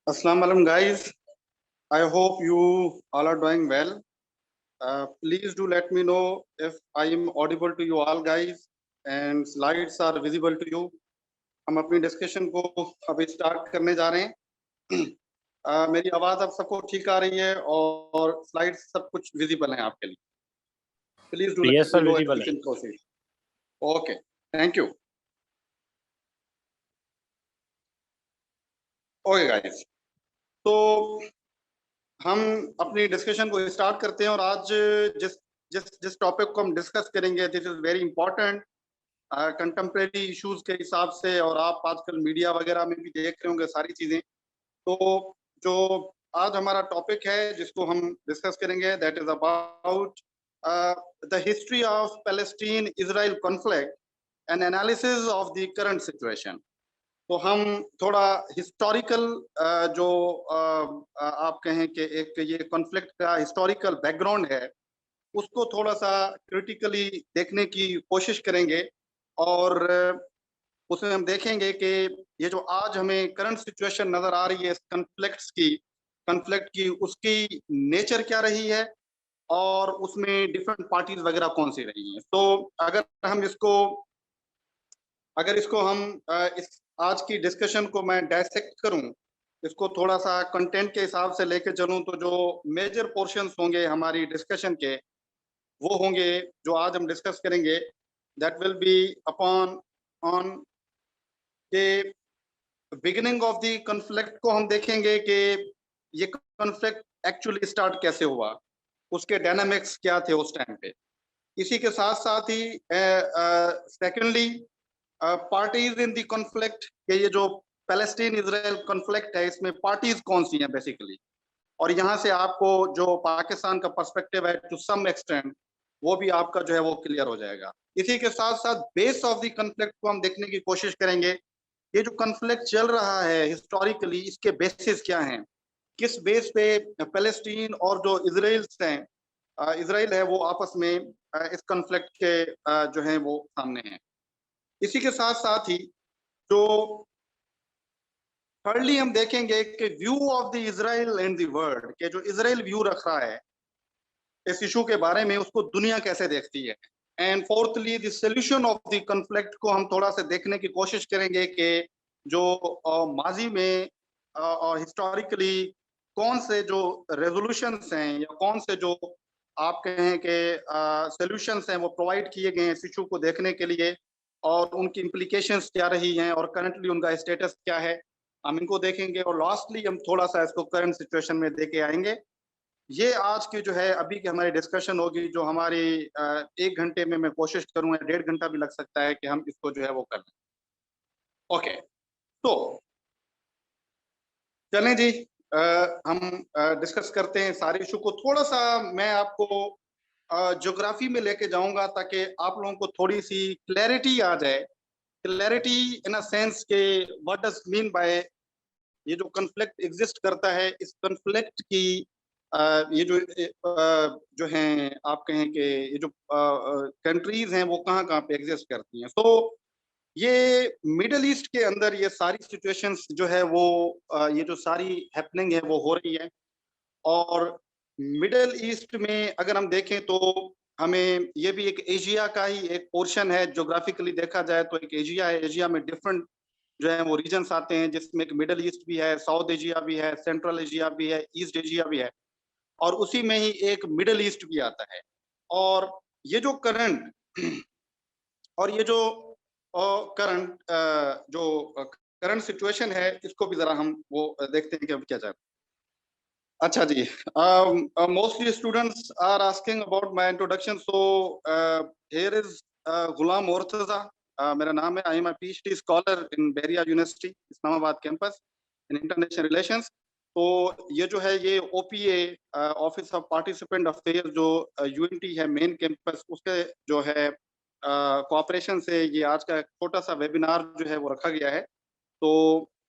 Assalamu alaikum, guys. I hope you all are doing well. Please do let me know if I am audible to you all, guys, and slides are visible to you. हम अपनी discussion को अभी start करने जा रहे हैं। मेरी आवाज आप सबको ठीक आ रही है और स्लाइड्स सब कुछ विजिबल है आपके लिए। Please do Yes, let me sir, know if visible you can proceed. Okay, thank you. Okay guys, तो हम अपनी डिस्कशन को स्टार्ट करते हैं और आज जिस जिस जिस टॉपिक को हम डिस्कस करेंगे, this is very important contemporary issues के हिसाब से, और आप आजकल मीडिया वगैरह में भी देख रहे होंगे सारी चीजें। तो जो आज हमारा टॉपिक है जिसको हम डिस्कस करेंगे, that is about the history of Palestine Israel conflict and analysis of the current situation. तो हम थोड़ा हिस्टोरिकल जो आप कहें कि एक ये कॉन्फ्लिक्ट का हिस्टोरिकल बैकग्राउंड है, उसको थोड़ा सा क्रिटिकली देखने की कोशिश करेंगे। और उसमें हम देखेंगे कि ये जो आज हमें करंट सिचुएशन नजर आ रही है इस कॉन्फ्लिक्ट की उसकी नेचर क्या रही है और उसमें डिफरेंट पार्टीज वगैरह कौन सी रही हैं। तो अगर इसको हम इस आज की डिस्कशन को मैं डायसेक्ट करूं, इसको थोड़ा सा कंटेंट के हिसाब से लेके चलूं, तो जो मेजर पोर्शंस होंगे हमारी डिस्कशन के वो होंगे जो आज हम डिस्कस करेंगे, that will be upon on के बिगिनिंग ऑफ द कॉन्फ्लिक्ट को हम देखेंगे कि ये कॉन्फ्लिक्ट एक्चुअली स्टार्ट कैसे हुआ, उसके डायनामिक्स क्या थे उस टाइम पे। इसी के साथ साथ ही secondly parties in the conflict के ये जो पैलेस्टीन इजराइल कॉन्फ्लिक्ट है इसमें पार्टीज कौन सी हैं बेसिकली, और यहाँ से आपको जो पाकिस्तान का पर्सपेक्टिव है टू सम एक्सटेंट वो भी आपका जो है वो क्लियर हो जाएगा। इसी के साथ साथ बेस ऑफ द कॉन्फ्लिक्ट को हम देखने की कोशिश करेंगे। ये जो कॉन्फ्लिक्ट चल रहा है हिस्टोरिकली, इसके बेसिस क्या हैं, किस बेस पे पैलेस्टीन और जो इसराइल है वो आपस में इस कॉन्फ्लिक्ट के जो है वो सामने हैं। इसी के साथ साथ ही जो थर्डली हम देखेंगे कि view of the Israel and the world, के जो इसराइल व्यू रख रहा है इस इशू के बारे में उसको दुनिया कैसे देखती है। And fourthly the solution of the conflict को हम थोड़ा सा देखने की कोशिश करेंगे कि जो माजी में और हिस्टोरिकली कौन से जो रेजोल्यूशंस हैं या कौन से जो आप कहें कि सॉल्यूशंस हैं वो प्रोवाइड किए गए हैं इस इशू को देखने के लिए, और उनकी इम्प्लीकेशंस क्या रही हैं और करंटली उनका स्टेटस क्या है, हम इनको देखेंगे। और लास्टली हम थोड़ा सा इसको करंट सिचुएशन में देके आएंगे। ये आज की जो है अभी की हमारी डिस्कशन होगी, जो हमारी 1 घंटे में मैं कोशिश करूंगा, 1.5 घंटा भी लग सकता है कि हम इसको जो है वो कर लें। ओके, तो चलें जी, हम डिस्कस करते हैं सारे इशू को। थोड़ा सा मैं आपको ज्योग्राफी में लेके जाऊंगा ताकि आप लोगों को थोड़ी सी क्लैरिटी आ जाए। क्लैरिटी इन अ सेंस के व्हाट डज मीन बाय ये जो कॉन्फ्लिक्ट एग्जिस्ट करता है, इस कॉन्फ्लिक्ट की ये जो हैं आप कहें कि ये जो कंट्रीज हैं वो कहाँ कहाँ पे एग्जिस्ट करती हैं। तो ये मिडल ईस्ट के अंदर ये सारी सिचुएशंस जो है वो ये जो सारी हैपनिंग है वो हो रही है। और मिडल ईस्ट में अगर हम देखें तो हमें ये भी एक एशिया का ही एक पोर्शन है, ज्योग्राफिकली देखा जाए तो एक एशिया है। एशिया में डिफरेंट जो है वो रीजन्स आते हैं, जिसमें एक मिडल ईस्ट भी है, साउथ एशिया भी है, सेंट्रल एशिया भी है, ईस्ट एशिया भी है, और उसी में ही एक मिडल ईस्ट भी आता है। और ये जो करंट और ये जो करंट जो करंट सिचुएशन है इसको भी जरा हम वो देखते हैं कि अब क्या चल। अच्छा जी, mostly students are asking about my introduction, so here is Ghulam Murtaza. मेरा नाम है, I am a PhD scholar in Bahria university Islamabad campus in international relations. तो ये जो है ये OPA office of participant affair जो यूएनटी है मेन कैंपस, उसके जो है कोऑपरेशन से ये आज का छोटा सा वेबिनार जो है वो रखा गया है। तो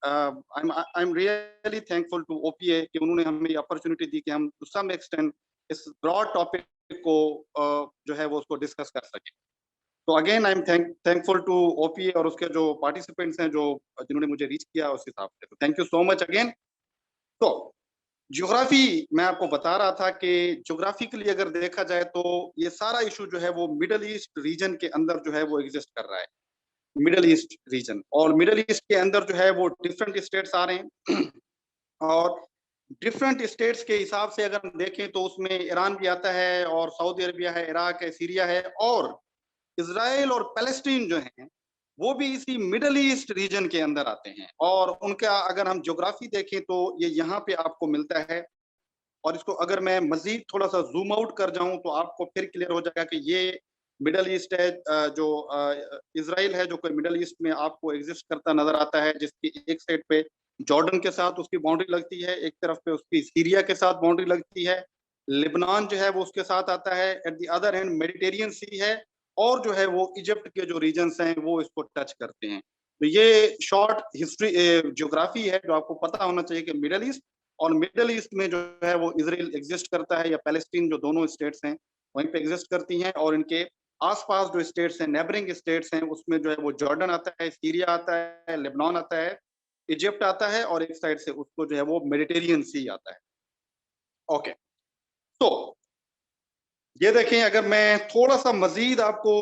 I am really thankful to OPA कि उन्होंने हमें ये अपॉर्चुनिटी दी कि हम टू सम एक्सटेंट इस ब्रॉड टॉपिक को जो है वो उसको डिस्कस कर सके। तो again I am thankful to OPA और उसके जो पार्टिसिपेंट्स हैं जो जिन्होंने मुझे रीच किया उस हिसाब से। तो thank you so much again. तो ज्योग्राफी मैं आपको बता रहा था कि ज्योग्राफिकली अगर देखा जाए तो ये सारा इशू जो है वो मिडल ईस्ट रीजन के अंदर जो है वो एग्जिस्ट कर रहा है। मिडल ईस्ट रीजन, और मिडल ईस्ट के अंदर जो है वो डिफरेंट स्टेट्स आ रहे हैं और डिफरेंट स्टेट्स के हिसाब से अगर हम देखें तो उसमें ईरान भी आता है और सऊदी अरबिया है, इराक है, सीरिया है, और इसराइल और पैलेस्टीन जो हैं वो भी इसी मिडल ईस्ट रीजन के अंदर आते हैं। और उनका अगर हम ज्योग्राफी देखें तो ये यहाँ पे आपको मिलता है। और इसको अगर मैं मजीद थोड़ा सा जूम आउट कर जाऊं तो आपको फिर क्लियर हो जाएगा कि ये मिडल ईस्ट है, जो इसराइल है जो कोई मिडल ईस्ट में आपको एग्जिस्ट करता नजर आता है, जिसकी एक साइड पे जॉर्डन के साथ उसकी बाउंड्री लगती है, एक तरफ पे उसकी सीरिया के साथ बाउंड्री लगती है, लेबनान जो है वो उसके साथ आता है, at the other end Mediterranean sea है, और जो है वो इजिप्ट के जो रीजन्स हैं वो इसको टच करते हैं। तो ये शॉर्ट हिस्ट्री ज्योग्राफी है जो आपको पता होना चाहिए कि मिडल ईस्ट, और मिडल ईस्ट में जो है वो इसराइल एग्जिस्ट करता है, या पैलेस्टीन, जो दोनों स्टेट्स हैं वहीं पे एग्जिस्ट करती हैं, और इनके आसपास जो स्टेट्स हैं, नेबरिंग स्टेट्स हैं, उसमें जो है वो जॉर्डन आता है, सीरिया आता है, लेबनान आता है, इजिप्ट आता है, और एक साइड से उसको जो है वो मेडिटेरियन सी आता है। ओके, तो ये देखें, अगर मैं थोड़ा सा मजीद आपको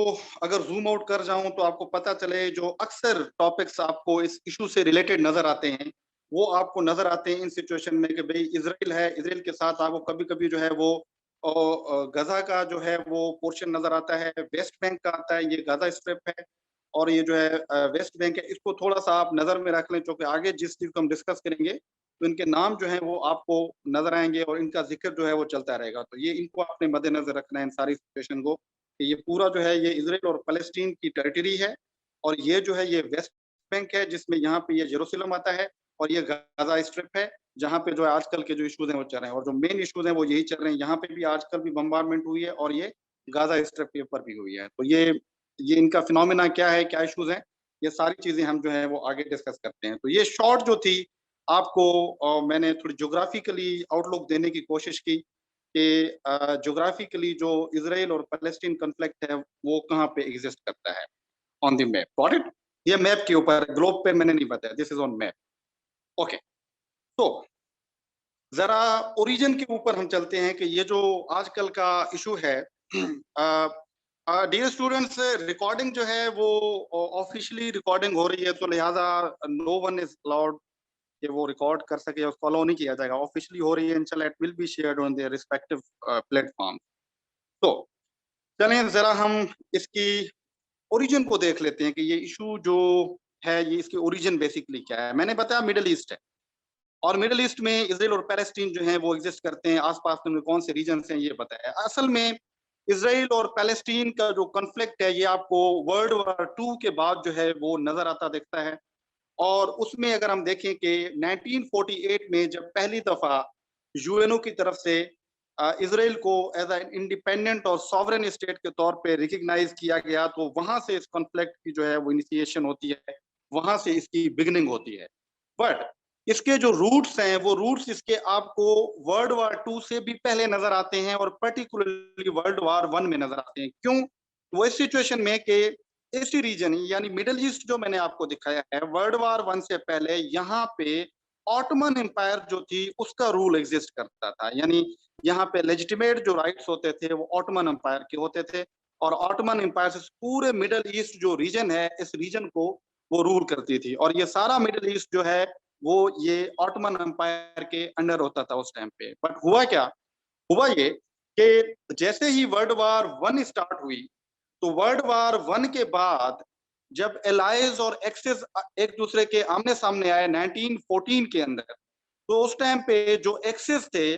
अगर जूम आउट कर जाऊं तो आपको पता चले जो अक्सर टॉपिक्स आपको इस इशू से रिलेटेड नजर आते हैं, वो आपको नजर आते हैं इन सिचुएशन में कि भाई इसराइल है, इसराइल के साथ आपको कभी कभी जो है वो गजा का जो है वो पोर्शन नजर आता है, वेस्ट बैंक का आता है, ये गजा स्ट्रिप है, और ये जो है वेस्ट बैंक है। इसको थोड़ा सा आप नजर में रख लें, क्योंकि आगे जिस चीज को हम डिस्कस करेंगे तो इनके नाम जो है वो आपको नजर आएंगे और इनका जिक्र जो है वो चलता रहेगा। तो ये इनको आपने मद्देनजर रखना है इन सारी सिचुएशन को, कि ये पूरा जो है ये इसराइल और फलस्तीन की टेरिटरी है, और ये जो है ये वेस्ट बैंक है जिसमें यहाँ पे ये जेरूसलम आता है, और ये गाजा स्ट्रिप है जहाँ पे जो है आजकल के जो इश्यूज हैं वो चल रहे हैं, और जो मेन इश्यूज हैं वो यही चल रहे हैं। यहाँ पे भी आजकल भी बम्बारमेंट हुई है, और ये गाजा स्ट्रिप के ऊपर भी हुई है। तो ये इनका फिनोमेना क्या है, क्या इश्यूज हैं, ये सारी चीजें हम जो है वो आगे डिस्कस करते हैं। तो ये शॉर्ट जो थी आपको मैंने थोड़ी ज्योग्राफिकली आउटलुक देने की कोशिश की कि ज्योग्राफिकली जो इसराइल और पैलेस्टीन कॉन्फ्लिक्ट है वो कहाँ पे एग्जिस्ट करता है on the map. Got it? ये मैप के ऊपर, ग्लोब पे मैंने नहीं बताया, this is on map. Okay, तो जरा ओरिजिन के ऊपर हम चलते हैं कि ये जो आजकल का इशू है। डियर स्टूडेंट्स, रिकॉर्डिंग जो है वो ऑफिशियली रिकॉर्डिंग हो रही है, तो लिहाजा नो वन इज अलाउड कि वो रिकॉर्ड कर सके, उसको अलाउ नहीं किया जाएगा। ऑफिशियली हो रही है, इंशाल्लाह it will be shared on their respective platform. तो चलें जरा हम इसकी ओरिजिन को देख लेते हैं कि ये इशू जो है ये इसकी ओरिजिन बेसिकली क्या है। मैंने बताया मिडल ईस्ट है, और मिडल ईस्ट में इसराइल और पैलेस्टीन जो है वो एग्जिस्ट करते हैं। आसपास में कौन से रीजन हैं ये बताया। असल में इसराइल और पैलेस्टीन का जो कॉन्फ्लिक्ट है ये आपको वर्ल्ड वॉर 2 के बाद जो है वो नजर आता दिखता है। और उसमें अगर हम देखें कि 1948 में जब पहली दफा यूएनओ की तरफ से इसराइल को एज ए इंडिपेंडेंट और सॉवरेन स्टेट के तौर पे रिकग्नाइज किया गया, तो वहां से इस कॉन्फ्लिक्ट की जो है वो इनिशिएशन होती है, वहां से इसकी बिगिनिंग होती है। बट इसके जो रूट्स हैं वो रूट्स इसके आपको वर्ल्ड वॉर 2 से भी पहले नजर आते हैं, और पर्टिकुलरली वर्ल्ड वॉर 1 में नजर आते हैं। क्यों? वो इस सिचुएशन में कि इसी रीजन यानी मिडल ईस्ट जो मैंने आपको दिखाया है, वर्ल्ड वॉर 1 से पहले यहाँ पे ऑटोमन एम्पायर जो थी उसका रूल एग्जिस्ट करता था। यानी यहाँ पे लेजिटिमेट जो राइट्स होते थे वो ऑटोमन एम्पायर के होते थे, और ऑटोमन एम्पायर से पूरे मिडल ईस्ट जो रीजन है इस रीजन को वो रूल करती थी, और ये सारा मिडल ईस्ट जो है वो ये ऑटोमन एम्पायर के अंडर होता था उस टाइम पे। बट हुआ क्या? हुआ ये कि जैसे ही वर्ल्ड वॉर 1 स्टार्ट हुई, तो वर्ल्ड वॉर 1 के बाद जब एलाइज और एक्सेस एक दूसरे के आमने सामने आए 1914 के अंदर, तो उस टाइम पे जो एक्सेस थे,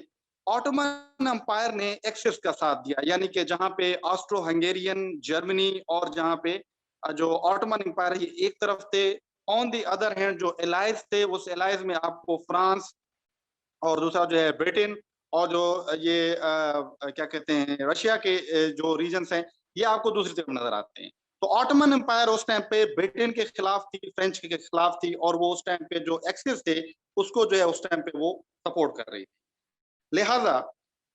ऑटोमन एम्पायर ने एक्सेस का साथ दिया। यानी कि जहां पे ऑस्ट्रो हंगेरियन, जर्मनी, और जहां पे जो ऑटोमन एम्पायर है ये एक तरफ थे, ऑन दी अदर हैंड जो एलाइज थे उस एलाइज में आपको फ्रांस, और दूसरा जो है ब्रिटेन, और जो ये क्या कहते हैं रशिया के जो रीजन्स हैं ये आपको दूसरी तरफ नजर आते हैं। तो ऑटोमन एम्पायर उस टाइम पे ब्रिटेन के खिलाफ थी, फ्रेंच के खिलाफ थी, और वो उस टाइम पे जो एक्सेस थे उसको जो है उस टाइम पे वो सपोर्ट कर रही थी। लिहाजा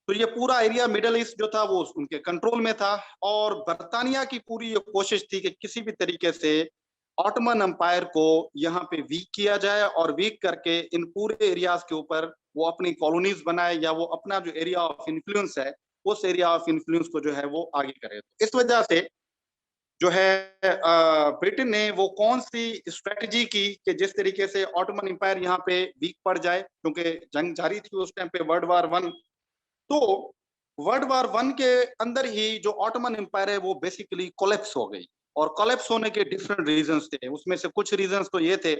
तो ये पूरा एरिया मिडल ईस्ट जो था वो उनके कंट्रोल में था, और बर्तानिया की पूरी ये कोशिश थी कि किसी भी तरीके से ऑटोमन एम्पायर को यहाँ पे वीक किया जाए और वीक करके इन पूरे एरियाज के ऊपर वो अपनी कॉलोनीज बनाए या वो अपना जो एरिया ऑफ इन्फ्लुएंस है उस एरिया ऑफ इन्फ्लुएंस को जो है वो आगे करे। तो इस वजह से जो है ब्रिटेन ने वो कौन सी स्ट्रेटजी की कि जिस तरीके से ऑटोमन एम्पायर यहाँ पे वीक पड़ जाए, क्योंकि जंग जारी थी उस टाइम पे, वर्ल्ड वार वन। तो वर्ल्ड वार वन के अंदर ही जो ऑटोमन एम्पायर है वो बेसिकली कोलैप्स हो गई। और कोलैप्स होने के डिफरेंट रीजंस थे, उसमें से कुछ रीजंस तो ये थे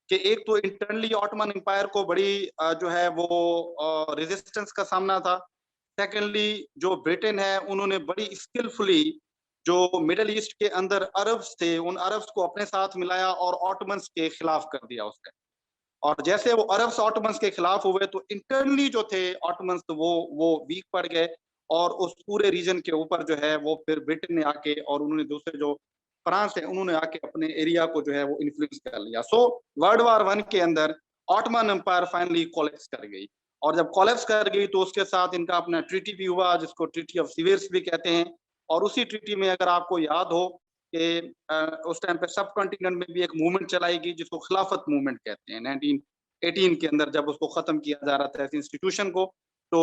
कि एक तो इंटरनली ऑटोमन एम्पायर को बड़ी जो है वो रेजिस्टेंस का सामना था। सेकेंडली जो ब्रिटेन है उन्होंने बड़ी स्किलफुली जो मिडल ईस्ट के अंदर अरब्स थे उन अरब्स को अपने साथ मिलाया और ऑटोमन्स के खिलाफ कर दिया उसने। और जैसे वो अरब्स ऑटोमन्स के खिलाफ हुए तो इंटरनली जो थे ऑटोमन्स तो वो वीक पड़ गए और उस पूरे रीजन के ऊपर जो है वो फिर ब्रिटेन ने आके और उन्होंने दूसरे जो फ्रांस है उन्होंने आके अपने एरिया को जो है वो इन्फ्लुएंस कर लिया। सो वर्ल्ड वार वन के अंदर ऑटोमन एम्पायर फाइनली कोलैप्स कर गई। और जब कोलैप्स कर गई तो उसके साथ इनका अपना ट्रीटी भी हुआ जिसको ट्रीटी ऑफ सीवियर्स भी कहते हैं। और उसी ट्रीटी में अगर आपको याद हो कि उस टाइम पे सब कॉन्टिनेंट में भी एक मूवमेंट चलाई गई जिसको खिलाफत मूवमेंट कहते हैं 1918 के अंदर, जब उसको खत्म किया जा रहा था इस इंस्टीट्यूशन को। तो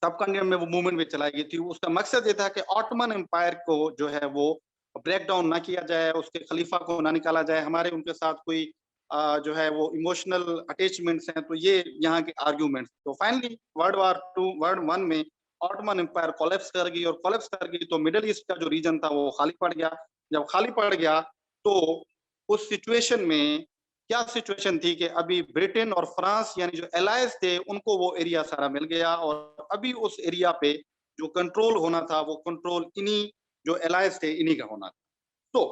सब कॉन्टिनेंट में वो मूवमेंट भी चलाई गई थी। उसका मकसद ये था कि ऑटोमन एम्पायर को जो है वो ब्रेक डाउन ना किया जाए, उसके खलीफा को ना निकाला जाए, हमारे उनके साथ कोई जो है वो इमोशनल अटैचमेंट्स हैं। तो ये यहाँ के आर्ग्यूमेंट्स। तो फाइनली वर्ल्ड वन में ऑटोमन एम्पायर कोलैप्स कर गई। और कोलैप्स कर गई तो मिडिल ईस्ट का जो रीजन था वो खाली पड़ गया। जब खाली पड़ गया तो उस सिचुएशन में क्या सिचुएशन थी कि अभी ब्रिटेन और फ्रांस यानी जो एलायंस थे उनको वो एरिया सारा मिल गया और अभी उस एरिया पे जो कंट्रोल होना था वो कंट्रोल इन्हीं जो एलायंस थे इन्हीं का होना था। तो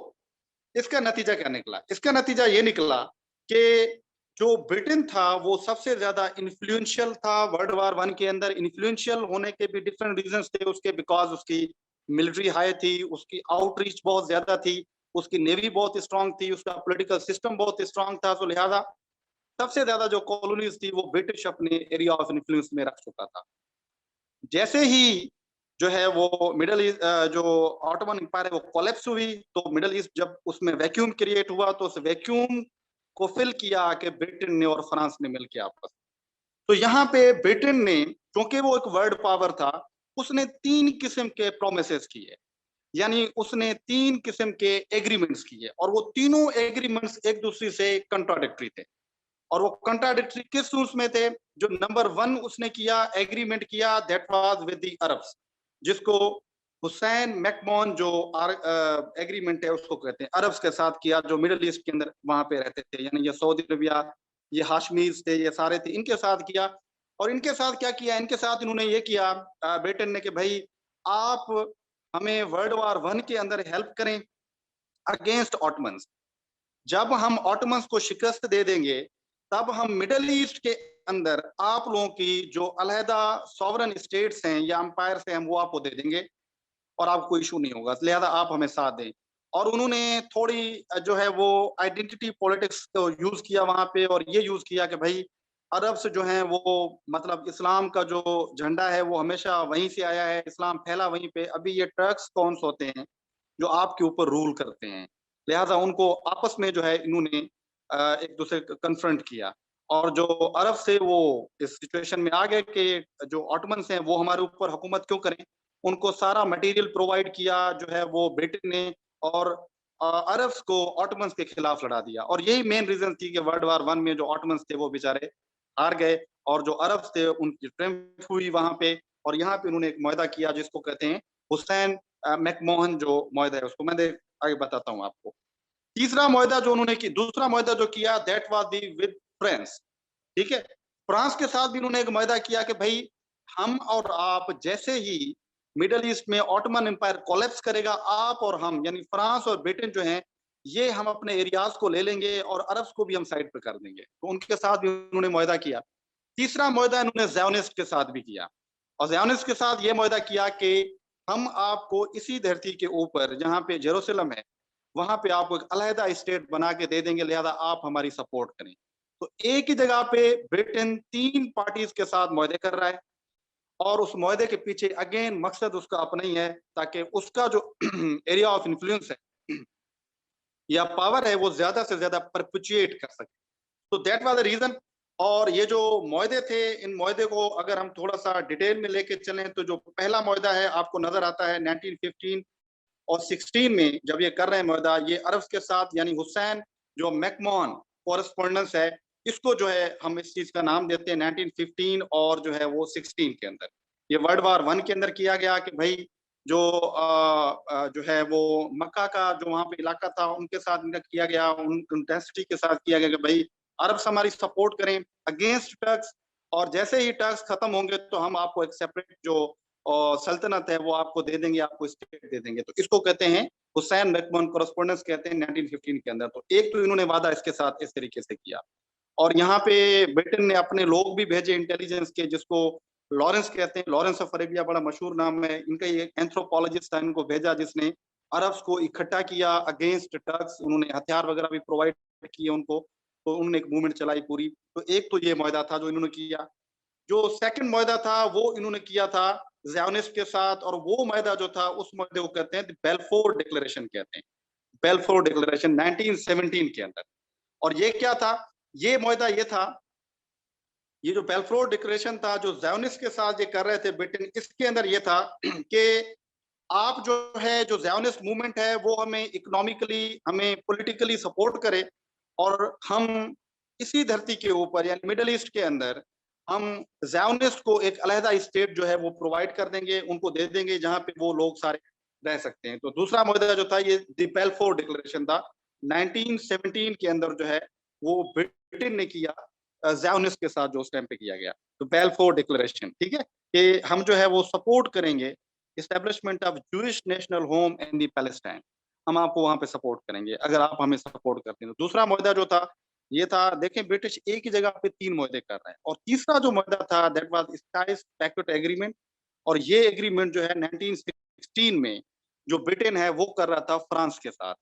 इसका नतीजा क्या निकला? इसका नतीजा ये निकला कि जो ब्रिटेन था वो सबसे ज्यादा इन्फ्लुएंशियल था वर्ल्ड वार वन के अंदर। इन्फ्लुएंशियल होने के भी डिफरेंट रीजंस थे उसके, बिकॉज उसकी मिलिट्री हाई थी, उसकी आउटरीच बहुत ज्यादा थी, उसकी नेवी बहुत स्ट्रांग थी, उसका पॉलिटिकल सिस्टम बहुत स्ट्रांग था। तो लिहाजा सबसे ज्यादा जो कॉलोनीज थी वो ब्रिटिश अपने एरिया ऑफ इन्फ्लुएंस में रख चुका था। जैसे ही जो है वो मिडल ईस्ट जो ऑटोमन एम्पायर है वो कोलैप्स हुई तो मिडल ईस्ट जब उसमें वैक्यूम क्रिएट हुआ तो उस वैक्यूम को फिल किया कि ब्रिटेन ने और फ्रांस ने मिलकर आपस। तो यहाँ पे ब्रिटेन ने, क्योंकि वो एक वर्ल्ड पावर था, उसने 3 किस्म के प्रोमिसेस किए, यानी उसने 3 किस्म के एग्रीमेंट्स किए और वो तीनों एग्रीमेंट्स एक दूसरे से कंट्राडिक्टरी थे। और वो कंट्राडिक्टरी किस रूल्स में थे? जो नंबर 1 उसने किया, एग्रीमेंट किया, that was with the Arabs, जिसको हुसैन मैकमोहन जो एग्रीमेंट है उसको कहते हैं, अरब्स के साथ किया जो मिडिल ईस्ट के अंदर वहां पे रहते थे, यानी ये सऊदी अरबिया, ये हाशमीज थे, ये सारे थे, इनके साथ किया। और इनके साथ क्या किया? इनके साथ इन्होंने ये किया ब्रिटेन ने कि भाई आप हमें वर्ल्ड वार वन के अंदर हेल्प करें अगेंस्ट ऑटमन्स। जब हम ऑटमन्स को शिकस्त दे देंगे तब हम मिडल ईस्ट के अंदर आप लोगों की जो अलहदा सॉवरन स्टेट्स हैं या अंपायर हैं हम वो आपको दे देंगे और आपको इशू नहीं होगा, लिहाजा आप हमें साथ दें। और उन्होंने थोड़ी जो है वो आइडेंटिटी पॉलिटिक्स को यूज किया वहां पे और ये यूज किया कि भाई अरब से जो है वो मतलब इस्लाम का जो झंडा है वो हमेशा वहीं से आया है, इस्लाम फैला वहीं पे, अभी ये टर्क्स कौन होते हैं जो आपके ऊपर रूल करते हैं, लिहाजा उनको आपस में जो है इन्होंने एक दूसरे को कन्फ्रंट किया। और जो अरब से वो इस सिचुएशन में आ गए कि जो ऑटमन्स हैं वो हमारे ऊपर हुकूमत क्यों करें, उनको सारा मटेरियल प्रोवाइड किया जो है वो ब्रिटेन ने। और अरब्स को ऑटमन्स के खिलाफ लड़ा दिया। और यही मेन रीजन थी कि वर्ल्ड वार वन में जो ऑटमन्स थे वो बेचारे हार गए और जो अरब्स थे उनकी ट्रिम्फ हुई वहां पे। और यहाँ पे उन्होंने एक मुआहदा किया जिसको कहते हैं हुसैन मैकमोहन जो मुआहदा है, उसको मैं आगे बताता हूँ आपको। तीसरा मुआहदा जो उन्होंने की, दूसरा मुआहदा जो किया that was the with France. ठीक है, फ्रांस के साथ भी उन्होंने एक मुआहदा किया कि भाई हम और आप जैसे ही मिडल ईस्ट में ऑटोमन एम्पायर कोलैप्स करेगा, आप और हम यानी फ्रांस और ब्रिटेन जो हैं ये हम अपने एरियाज को ले लेंगे और अरब्स को भी हम साइड पे कर देंगे। तो उनके साथ भी उन्होंने मुआहदा किया। तीसरा मुआहदा इन्होंने ज़ायोनिस्ट के साथ भी किया और ज़ायोनिस्ट के साथ ये मुआहदा किया कि हम आपको इसी धरती के ऊपर जहाँ पे जेरूसलम है वहां पे आपको एक अलहदा स्टेट बना के दे देंगे, लिहाजा आप हमारी सपोर्ट करें। तो एक ही जगह पे ब्रिटेन 3 पार्टीज के साथ मुआहदे कर रहा है और उस मुआहदे के पीछे अगेन मकसद उसका अपना ही है ताकि उसका जो एरिया ऑफ इन्फ्लुएंस है या पावर है वो ज्यादा से ज्यादा परपेचुएट कर सके। तो दैट वाज द रीजन। और ये जो मुआहदे थे, इन मुआहदे को अगर हम थोड़ा सा डिटेल में लेके चलें तो जो पहला मुआहदा है आपको नजर आता है 1915 और 16 में जब ये कर रहे हैं मुआहदा, ये अरब के साथ, यानी हुसैन जो मैकमोहन कॉरेस्पॉन्डेंस है, इसको जो है हम इस चीज का नाम देते हैं 1915 और जो है वो 16 के अंदर। ये वर्ल्ड वार वन के अंदर किया गया कि भाई जो जो है वो मक्का का जो वहां पे इलाका था उनके साथ इनका किया गया, उन इंटेंसिटी के साथ किया गया कि भाई अरब हमारी सपोर्ट करें अगेंस्ट टर्क्स, और जैसे ही टर्क्स खत्म होंगे तो हम आपको एक सेपरेट जो सल्तनत है वो आपको दे देंगे, आपको स्टेट दे देंगे। तो इसको कहते हैं हुसैन मैकमोहन कॉरेस्पॉन्डेंस कहते हैं 1915 के अंदर। तो एक तो इन्होंने वादा इसके साथ इस तरीके से किया। और यहाँ पे ब्रिटेन ने अपने लोग भी भेजे इंटेलिजेंस के, जिसको लॉरेंस कहते हैं, लॉरेंस ऑफ अरेबिया बड़ा मशहूर नाम है इनका, ये एंथ्रोपोलॉजिस्ट था, इनको भेजा जिसने अरब्स को इकट्ठा किया अगेंस्ट टर्क्स। उन्होंने हथियार वगैरह भी प्रोवाइड किए उनको, तो उन्होंने एक मूवमेंट चलाई पूरी। तो एक तो ये मुआहदा था जो इन्होंने किया। जो सेकंड मुआहदा था वो इन्होंने किया था ज़ायोनिस्ट के साथ, और वो मुआहदा जो था उस मुआहदे को कहते हैं बेल्फोर डिक्लेरेशन कहते हैं। बेल्फोर डिक्लेरेशन 1917 के अंदर। और ये क्या था? ये मुआहदा ये था, ये जो बेल्फोर डिक्लेरेशन था जो ज़ायोनिस्ट के साथ ये कर रहे थे ब्रिटेन, इसके अंदर ये था कि आप जो है जो ज़ायोनिस्ट मूवमेंट है वो हमें इकोनॉमिकली, हमें पॉलिटिकली सपोर्ट करे, और हम इसी धरती के ऊपर यानी मिडल ईस्ट के अंदर हम ज़ायोनिस्ट को एक अलहदा स्टेट जो है वो प्रोवाइड कर देंगे, उनको दे देंगे जहां पे वो लोग सारे रह सकते हैं। तो दूसरा मुद्दा जो था ये द बेल्फोर डिक्लेरेशन था 1917 के अंदर जो है वो ब्रिटेन ने किया ज़ायोनिस्ट के साथ, जो उस टाइम पे किया गया। तो बेल्फोर डिक्लेरेशन, ठीक है, कि हम जो है वो सपोर्ट करेंगे establishment of Jewish national home in the Palestine. हम आपको वहां पे सपोर्ट करेंगे अगर आप हमें सपोर्ट करते हैं। तो दूसरा मुद्दा जो था ये था, देखें ब्रिटिश एक ही जगह पे तीन मुद्दे कर रहे हैं। और तीसरा जो मुद्दा था that was Sykes pact agreement. और ये एग्रीमेंट जो है 1916 में जो ब्रिटेन है वो कर रहा था फ्रांस के साथ।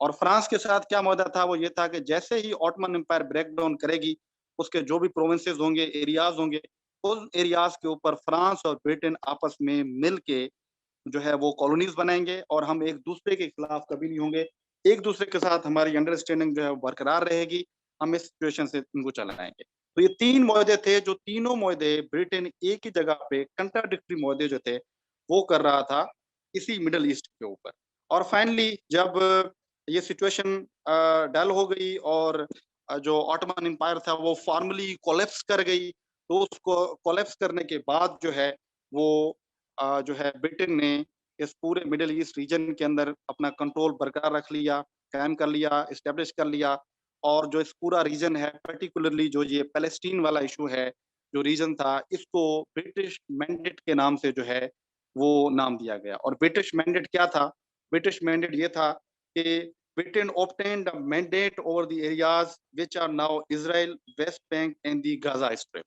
और फ्रांस के साथ क्या मुद्दा था? वो ये था कि जैसे ही ऑटमन एम्पायर ब्रेक डाउन करेगी, उसके जो भी प्रोविंसेस होंगे, एरियाज होंगे, उन एरियाज के ऊपर फ्रांस और ब्रिटेन आपस में मिल के जो है वो कॉलोनीज बनाएंगे, और हम एक दूसरे के खिलाफ कभी नहीं होंगे। एक दूसरे के साथ हमारी अंडरस्टैंडिंग जो है वो बरकरार रहेगी। हम इस सिचुएशन से इनको चलाएंगे। तो ये तीन मुआहदे थे, जो तीनों मुआहदे ब्रिटेन एक ही जगह पे कंट्राडिक्टरी मुआहदे जो थे वो कर रहा था इसी मिडल ईस्ट के ऊपर। और फाइनली जब ये सिचुएशन डल हो गई और जो ऑटोमन एम्पायर था वो फॉर्मली कोलैप्स कर गई, तो उसको कोलैप्स करने के बाद जो है वो जो है ब्रिटेन ने इस पूरे मिडिल ईस्ट रीजन के अंदर अपना कंट्रोल बरकरार रख लिया, कायम कर लिया, एस्टेब्लिश कर लिया। और जो इस पूरा रीजन है, पर्टिकुलरली जो ये पैलेस्टीन वाला इशू है, जो रीजन था, इसको ब्रिटिश मैंडेट के नाम से जो है वो नाम दिया गया। और ब्रिटिश मैंडेट क्या था? ब्रिटिश मैंडेट ये था कि Britain obtained a mandate over the areas which are now Israel, West Bank and the Gaza Strip।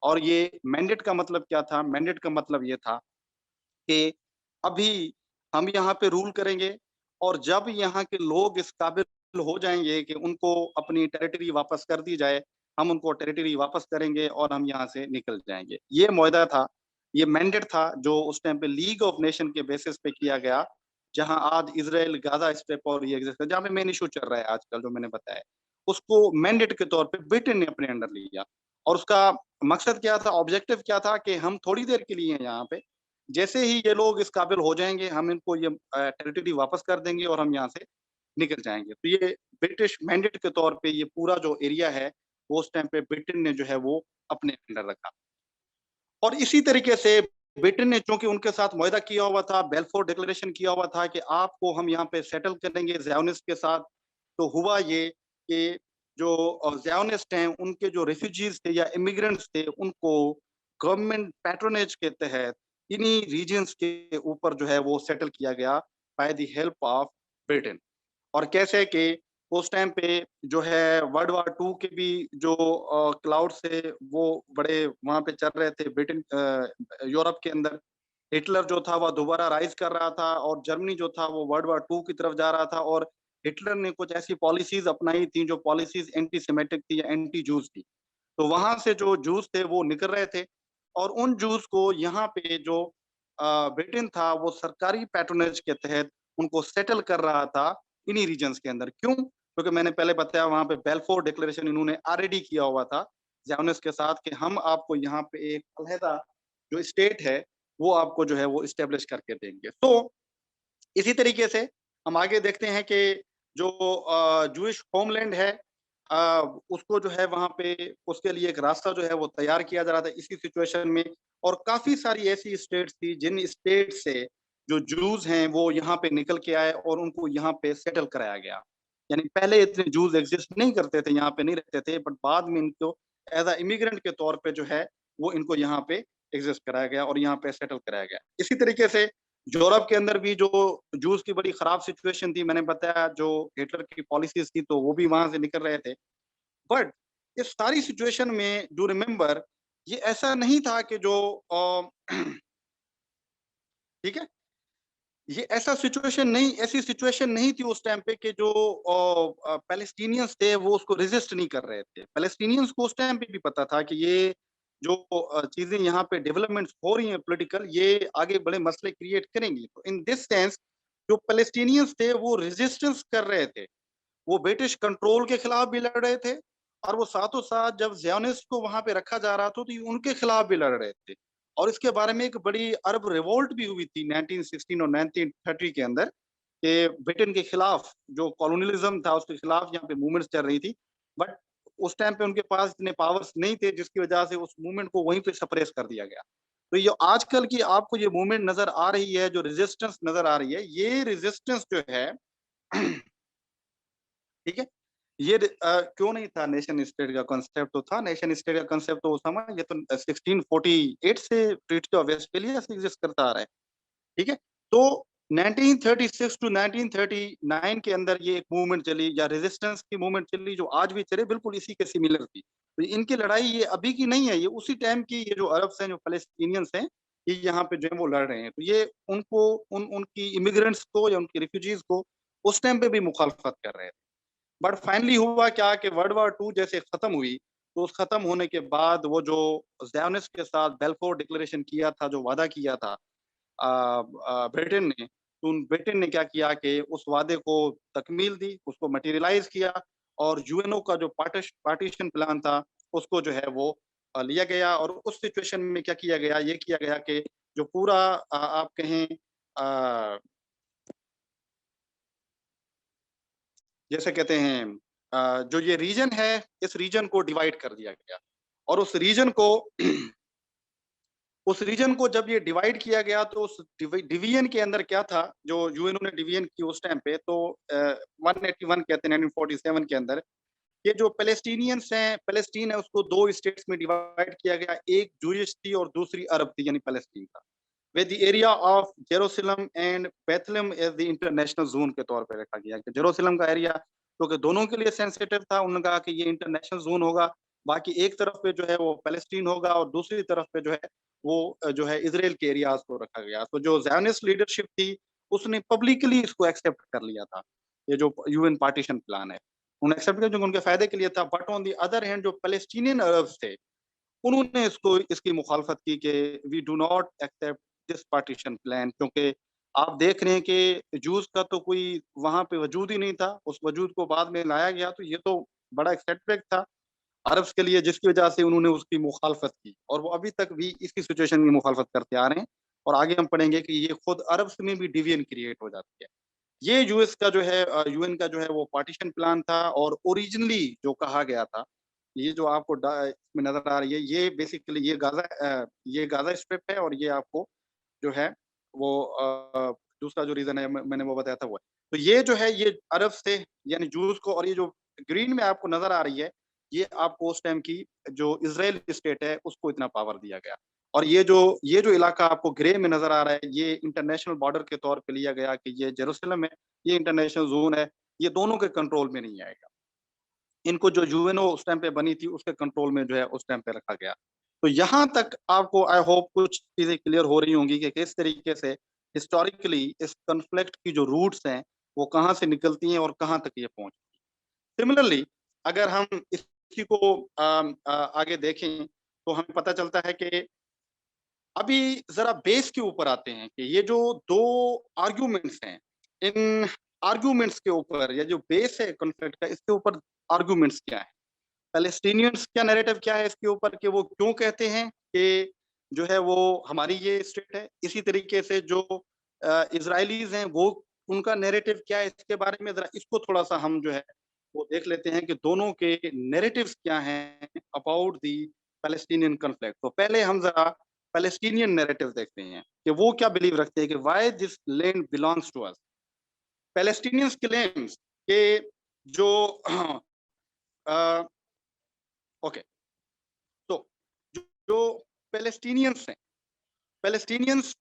और ये मैंडेट का मतलब क्या था? मैंडेट का मतलब ये था कि अभी हम यहाँ पे रूल करेंगे, और जब यहाँ के लोग इस काबिल हो जाएंगे कि उनको अपनी टेरिटरी वापस कर दी जाए, हम उनको टेरिटरी वापस करेंगे और हम यहाँ से निकल जाएंगे। ये मुआहदा था, ये मैंडेट था जो उस टाइम पे लीग ऑफ नेशन के बेसिस पे किया गया, जहां आज इसराइल, गाजा स्ट्रिप और ये एग्जिस्ट, जहाँ पे मेन इशू चल रहा है आजकल जो मैंने बताया, उसको मैंडेट के तौर पे ब्रिटेन ने अपने अंडर लिया। और उसका मकसद क्या था, ऑब्जेक्टिव क्या था? कि हम थोड़ी देर के लिए हैं यहाँ पे, जैसे ही ये लोग इस काबिल हो जाएंगे हम इनको ये टेरिटरी वापस कर देंगे और हम यहाँ से निकल जाएंगे। तो ये ब्रिटिश मैंडेट के तौर पे ये पूरा जो एरिया है वो उस टाइम पे ब्रिटेन ने जो है वो अपने अंडर रखा। और इसी तरीके से ब्रिटेन ने चूंकि उनके साथ मुआहदा किया हुआ था, बेल्फोर डिक्लेरेशन किया हुआ था कि आपको हम यहाँ पे सेटल करेंगे ज़ायोनिस्ट के साथ। तो हुआ ये कि जो ज़ायोनिस्ट हैं उनके जो रेफ्यूजीज थे या इमिग्रेंट्स थे, उनको गवर्नमेंट पैट्रोनेज के तहत इन्हीं रीजन्स के ऊपर जो है वो सेटल किया गया by the help of Britain. और कैसे कि उस टाइम पे जो है वर्ल्ड वार टू के भी जो क्लाउड से वो बड़े वहां पे चल रहे थे ब्रिटेन, यूरोप के अंदर हिटलर जो था वह दोबारा राइज कर रहा था, और जर्मनी जो था वो वर्ल्ड वार टू की तरफ जा रहा था। और हिटलर ने कुछ ऐसी पॉलिसीज अपनाई थी जो पॉलिसीज एंटी सेमेटिक थी या एंटी जूस थी। तो वहां से जो जूस थे वो निकल रहे थे, और उन जूस को यहाँ पे जो ब्रिटेन था वो सरकारी पैट्रोनेज के तहत उनको सेटल कर रहा था इन्हीं रीजन्स के अंदर। क्यों? क्योंकि मैंने पहले बताया वहाँ पे बेल्फोर डिक्लेरेशन इन्होंने ऑलरेडी किया हुआ था ज़ायोनिस्ट के साथ कि हम आपको यहाँ पे एक अलहदा जो स्टेट है, वो आपको जो है वो एस्टेब्लिश करके देंगे। तो इसी तरीके से हम आगे देखते हैं कि जो जूइश होमलैंड है उसको जो है वहाँ पे उसके लिए एक रास्ता जो है वो तैयार किया जा रहा था इसी सिचुएशन में और काफ़ी सारी ऐसी स्टेट्स थी जिन स्टेट से जो जूस हैं वो यहाँ पे निकल के आए और उनको यहाँ पे सेटल कराया गया। यानी पहले इतने जूस एग्जिस्ट नहीं करते थे, यहाँ पे नहीं रहते थे बट बाद में इनको एज़ अ इमिग्रेंट के तौर पे जो है वो इनको यहाँ पे एग्जिस्ट कराया गया और यहाँ पे सेटल कराया गया। इसी तरीके से यूरोप के अंदर भी जो जूस की बड़ी खराब सिचुएशन थी, मैंने बताया जो हिटलर की पॉलिसीज़ थी तो वो भी वहाँ से निकल रहे थे। बट इस सारी सिचुएशन में डू रिमेंबर ये ऐसा नहीं था कि जो ठीक है? ये ऐसी सिचुएशन नहीं थी उस टाइम पे कि जो पैलेस्टीनियंस थे वो उसको रेज़िस्ट नहीं कर रहे थे। पैलेस्टीनियंस को उस टाइम पे भी पता था कि ये जो चीज़ें यहाँ पे डेवलपमेंट्स हो रही हैं पॉलिटिकल ये आगे बड़े मसले क्रिएट करेंगी। तो इन दिस सेंस जो पैलेस्टीनियंस थे वो रेजिस्टेंस कर रहे थे। वो ब्रिटिश कंट्रोल के खिलाफ भी लड़ रहे थे और वो साथों-साथ जब ज़ियोनिस्ट को वहाँ पे रखा जा रहा था तो ये उनके खिलाफ भी लड़ रहे थे। और इसके बारे में एक बड़ी अरब रिवोल्ट भी हुई थी 1916 और 1930 के अंदर कि ब्रिटेन के खिलाफ जो कॉलोनियलिज़्म था उसके खिलाफ यहाँ पे मूवमेंट्स चल रही थी। बट उस टाइम पे उनके पास इतने पावर्स नहीं थे जिसकी वजह से उस मूवमेंट को वहीं पे सप्रेस कर दिया गया। तो ये आजकल की आपको ये मूवमेंट नज़र आ रही है, जो रेजिस्टेंस नज़र आ रही है, ये रेजिस्टेंस जो है ठीक है? क्यों नहीं था नेशन स्टेट का कांसेप्ट तो था, नेशन स्टेट का कांसेप्ट तो उस समय ये तो 1648 से ट्रीटी ऑफ वेस्टफेलिया से एग्जिस्ट करता आ रहा है, ठीक है? तो 1936 टू 1939 के अंदर ये एक मूवमेंट चली या रेजिस्टेंस की मूवमेंट चली जो आज भी चले बिल्कुल इसी के सिमिलर थी। तो इनकी लड़ाई ये अभी की नहीं है, ये उसी टाइम की ये जो अरब्स हैं, जो पैलेस्टीनियंस हैं, ये यहाँ पे जो है वो लड़ रहे हैं। तो ये उनको उनकी इमिग्रेंट्स को या उनकी रिफ्यूजीज़ को उस टाइम पे भी मुखालफत कर रहे थे। बट फाइनली हुआ क्या कि वर्ल्ड वॉर 2 जैसे खत्म हुई, तो उस खत्म होने के बाद वो जो ज़ायोनिस्ट के साथ बेल्फोर डिक्लेरेशन किया था, जो वादा किया था ब्रिटेन ने, तो उन ब्रिटेन ने क्या किया कि उस वादे को तकमील दी, उसको मटेरियलाइज़ किया और यूएनओ का जो पार्टीशन प्लान था, उसको जो है वो लिया गया और उस सिचुएशन में क्या किया गया, ये किया गया कि जो पूरा आप कहें अ जैसे कहते हैं जो ये रीजन है, इस रीजन को डिवाइड कर दिया गया और उस रीजन को जब ये डिवाइड किया गया तो उस डिवीजन के अंदर क्या था, जो यूएनओ ने डिवीजन की उस टाइम पे तो 181 कहते हैं 1947 के अंदर, ये जो पैलेस्टीनियंस हैं, पैलेस्टीन है उसको 2 स्टेट्स में डिवाइड किया गया, एक जूइश थी और दूसरी अरब थी यानी पैलेस्टीन था। With the area of Jerusalem and Bethlehem as the international zone के तौर पे रखा गया कि जेरूशलम का एरिया क्योंकि दोनों के लिए सेंसिटिव था, उन्होंने कहा कि ये इंटरनेशनल ज़ोन होगा, बाकी एक तरफ पे जो है वो पैलेस्टीन होगा और दूसरी तरफ पे जो है वो जो है इज़राइल के एरियाज़ को रखा गया। तो जो ज़ायोनिस्ट लीडरशिप थी, उसने पब्लिकली इसको एक्सेप्ट कर लिया था, ये जो यूएन पार्टीशन प्लान है। उन्होंने एक्सेप्ट किया जो उनके फ़ायदे के लिए था, but on the other hand जो पैलेस्टीनियन अरब्स थे, उन्होंने इसकी मुखालफत की कि we do not accept this partition plan क्योंकि आप देख रहे हैं कि जूस का तो कोई वहाँ पे वजूद ही नहीं था, उस वजूद को बाद में लाया गया तो ये तो बड़ा एक सेटबैक था अरब्स के लिए जिसकी वजह से उन्होंने उसकी मुखालफत की और वो अभी तक भी इसी सिचुएशन की मुखालफत करते आ रहे हैं और आगे हम पढ़ेंगे कि ये खुद अरब्स में भी डिवीजन क्रिएट हो जाती है। ये यूएस का जो है यूएन का जो है वो पार्टीशन प्लान था और ओरिजिनली जो कहा गया था, ये जो आपको इसमें नज़र आ रही है, ये बेसिकली ये गाज़ा स्ट्रिप है और ये आपको जो है वो दूसरा जो रीज़न है मैंने वो बताया था वो है। तो ये जो है ये अरब से यानी जूस को और ये जो ग्रीन में आपको नज़र आ रही है, ये आपको उस टाइम की जो इज़राइल स्टेट है उसको इतना पावर दिया गया। और ये जो इलाका आपको ग्रे में नज़र आ रहा है, ये इंटरनेशनल बॉर्डर के तौर पे लिया गया कि ये जेरूशलम है, ये इंटरनेशनल ज़ोन है, ये दोनों के कंट्रोल में नहीं आएगा। इनको जो यूएनओ उस टाइम पे बनी थी, उसके कंट्रोल में जो है उस टाइम पे रखा गया। तो यहाँ तक आपको आई होप कुछ चीज़ें क्लियर हो रही होंगी कि किस तरीके से हिस्टोरिकली इस कॉन्फ्लिक्ट की जो रूट्स हैं, वो कहाँ से निकलती हैं और कहाँ तक ये पहुँची। सिमिलरली अगर हम इसी को आगे देखें, तो हमें पता चलता है कि अभी ज़रा बेस के ऊपर आते हैं कि ये जो 2 आर्ग्यूमेंट्स हैं, इन आर्ग्यूमेंट्स के ऊपर, या जो बेस है कॉन्फ्लिक्ट का, इसके ऊपर आर्ग्यूमेंट्स क्या है, पैलेस्टीनियंस क्या नैरेटिव क्या है इसके ऊपर, कि वो क्यों कहते हैं कि जो है वो हमारी ये स्टेट है। इसी तरीके से जो इजरायलीज हैं वो, उनका नैरेटिव क्या है इसके बारे में, जरा इसको थोड़ा सा हम जो है वो देख लेते हैं कि दोनों के नैरेटिव्स क्या हैं अबाउट दी पैलेस्टीनियन कॉन्फ्लिक्ट। तो पहले हम जरा पैलेस्टीनियन नैरेटिव देखते हैं कि वो क्या बिलीव रखते हैं कि why this land belongs to us. Palestinians claims के जो ओके, तो जो पैलेस्टीनियंस हैं, Palestinians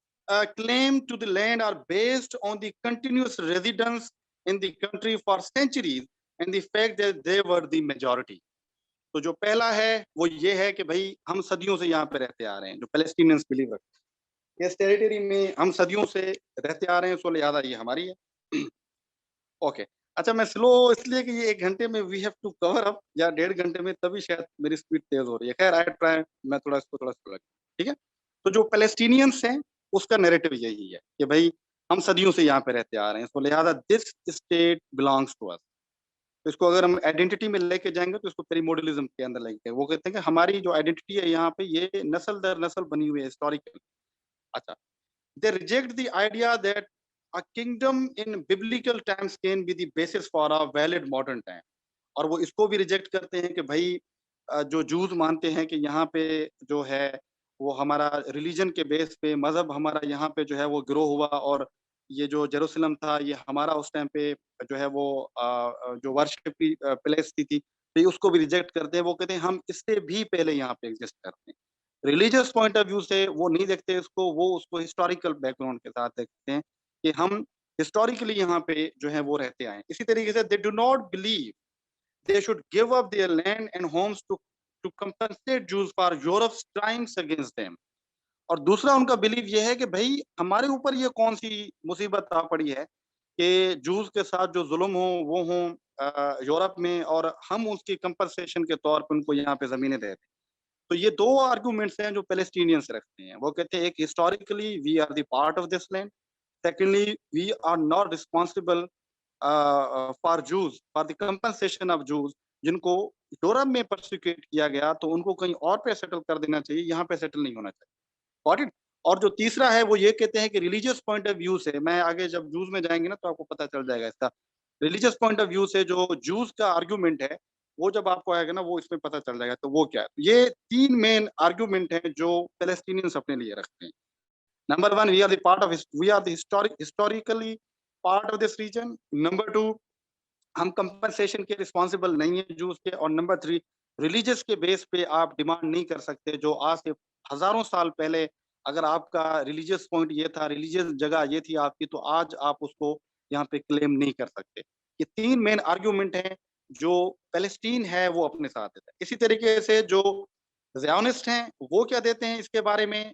claim to the land are based on the continuous residence in the country for centuries and the fact that they were the majority. तो जो पहला है वो ये है कि भाई हम सदियों से यहाँ पे रहते आ रहे हैं, जो पैलेस्टीनियंस बिलीव रखते हैं इस टेरिटरी में हम सदियों से रहते आ रहे हैं, सो लिहाजा ये हमारी है। ओके, अच्छा मैं स्लो इसलिए कि ये 1 घंटे में we have to cover up, या 1.5 घंटे में, तभी शायद मेरी स्पीड तेज हो रही है। खैर आई ट्राई, मैं थोड़ा इसको थोड़ा स्लो, ठीक है। तो जो पैलेस्टीनियंस हैं उसका नैरेटिव यही है कि भाई हम सदियों से यहाँ पे रहते आ रहे हैं, तो लिहाजा this state belongs to us. तो इसको अगर हम आइडेंटिटी में लेके जाएंगे तो इसको पेरीमोडलिज्म के अंदर लेके, वो कहते हैं कि हमारी जो आइडेंटिटी है यहाँ पे ये नस्ल दर नस्ल बनी हुई है हिस्टोरिकल। अच्छा, they reject the idea that a kingdom in biblical times can be the basis for a valid modern time। और वो इसको भी रिजेक्ट करते हैं कि भाई जो जूस मानते हैं कि यहाँ पे जो है वो हमारा रिलीजन के बेस पे, मजहब हमारा यहाँ पे जो है वो ग्रो हुआ, और ये जो जेरूसलम था ये हमारा उस टाइम पे जो है वो जो वर्शिप की प्लेस थी, तो ये उसको भी रिजेक्ट करते हैं। वो कहते हैं हम इससे भी पहले यहाँ पे एग्जिस्ट करते हैं। रिलीजियस पॉइंट ऑफ व्यू से वो नहीं देखते इसको, वो उसको हिस्टोरिकल बैकग्राउंड के साथ देखते हैं कि हम हिस्टोरिकली यहाँ पे जो है वो रहते आए हैं। इसी तरीके से they do not believe they should give up their land and homes to compensate Jews for Europe's crimes against them। और दूसरा उनका बिलीव ये है कि भाई हमारे ऊपर ये कौन सी मुसीबत आ पड़ी है कि जूस के साथ जो जुल्म हो वो हो यूरोप में, और हम उसकी कंपनसेशन के तौर पर उनको यहाँ पे जमीनें दे दें। तो ये दो आर्गुमेंट्स हैं जो पैलेस्टीनियंस रखते हैं। वो कहते हैं एक, historically we are the part of this land, secondly we are not responsible for Jews, for the compensation of Jews, जिनको यूरोप में परसिक्यूट किया गया तो उनको कहीं और पे सेटल कर देना चाहिए, यहाँ पे सेटल नहीं होना चाहिए। Got it. और जो तीसरा है वो ये कहते हैं कि रिलीजियस पॉइंट ऑफ व्यू से, मैं आगे जब जूस में जाएंगे ना तो आपको पता चल जाएगा इसका, रिलीजियस पॉइंट ऑफ व्यू से जो जूस का आर्ग्यूमेंट है वो जब आपको आएगा ना वो इसमें पता चल जाएगा। तो वो क्या है, ये 3 मेन आर्ग्यूमेंट हैं जो पैलेस्टीनियंस अपने लिए रखते हैं। Number 1, we are the part of, we are the historically part of this region. Number 2, हम कंपनसेशन के रिस्पॉन्सिबल नहीं है जूस के। और नंबर 3, रिलीजियस के बेस पे आप डिमांड नहीं कर सकते, जो आज से हजारों साल पहले अगर आपका रिलीजियस पॉइंट ये था, रिलीजियस जगह ये थी आपकी, तो आज आप उसको यहाँ पे क्लेम नहीं कर सकते। ये 3 मेन आर्ग्यूमेंट हैं जो पैलेस्टीन है वो अपने साथ देता है। इसी तरीके से जो ज़ायोनिस्ट हैं वो क्या देते हैं इसके बारे में,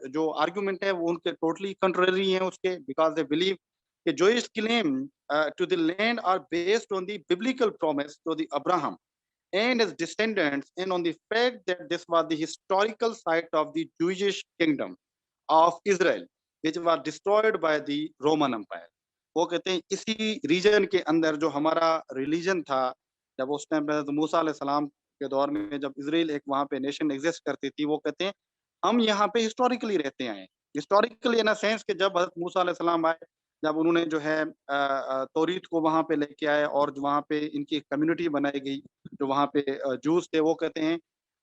जो आर्ग्यूमेंट है वो उनके टोटली कंट्ररी हैं उसके, बिकॉज दे बिलीव कि Jewish claim to the land are based on the biblical promise to the Abraham and his descendants, and on the fact that this was the historical site of the Jewish kingdom of Israel, which was destroyed by the Roman Empire। वो कहते हैं इसी reason के अंदर जो हमारा religion था, जब उस टाइम पे मूसा अलैहिस्सलाम के दौर में जब इसराइल एक वहाँ पे नेशन एग्जिस्ट करती थी, वो कहते हैं हम यहाँ पे हिस्टोरिकली रहते आए हैं। हिस्टोरिकली इन अ सेंस कि जब हज़रत मूसा अलैहिस्सलाम आए, जब उन्होंने जो है तौरीत को वहाँ पे लेके आए और जो वहाँ पे इनकी कम्युनिटी बनाई गई, जो वहाँ पे जूस थे, वो कहते हैं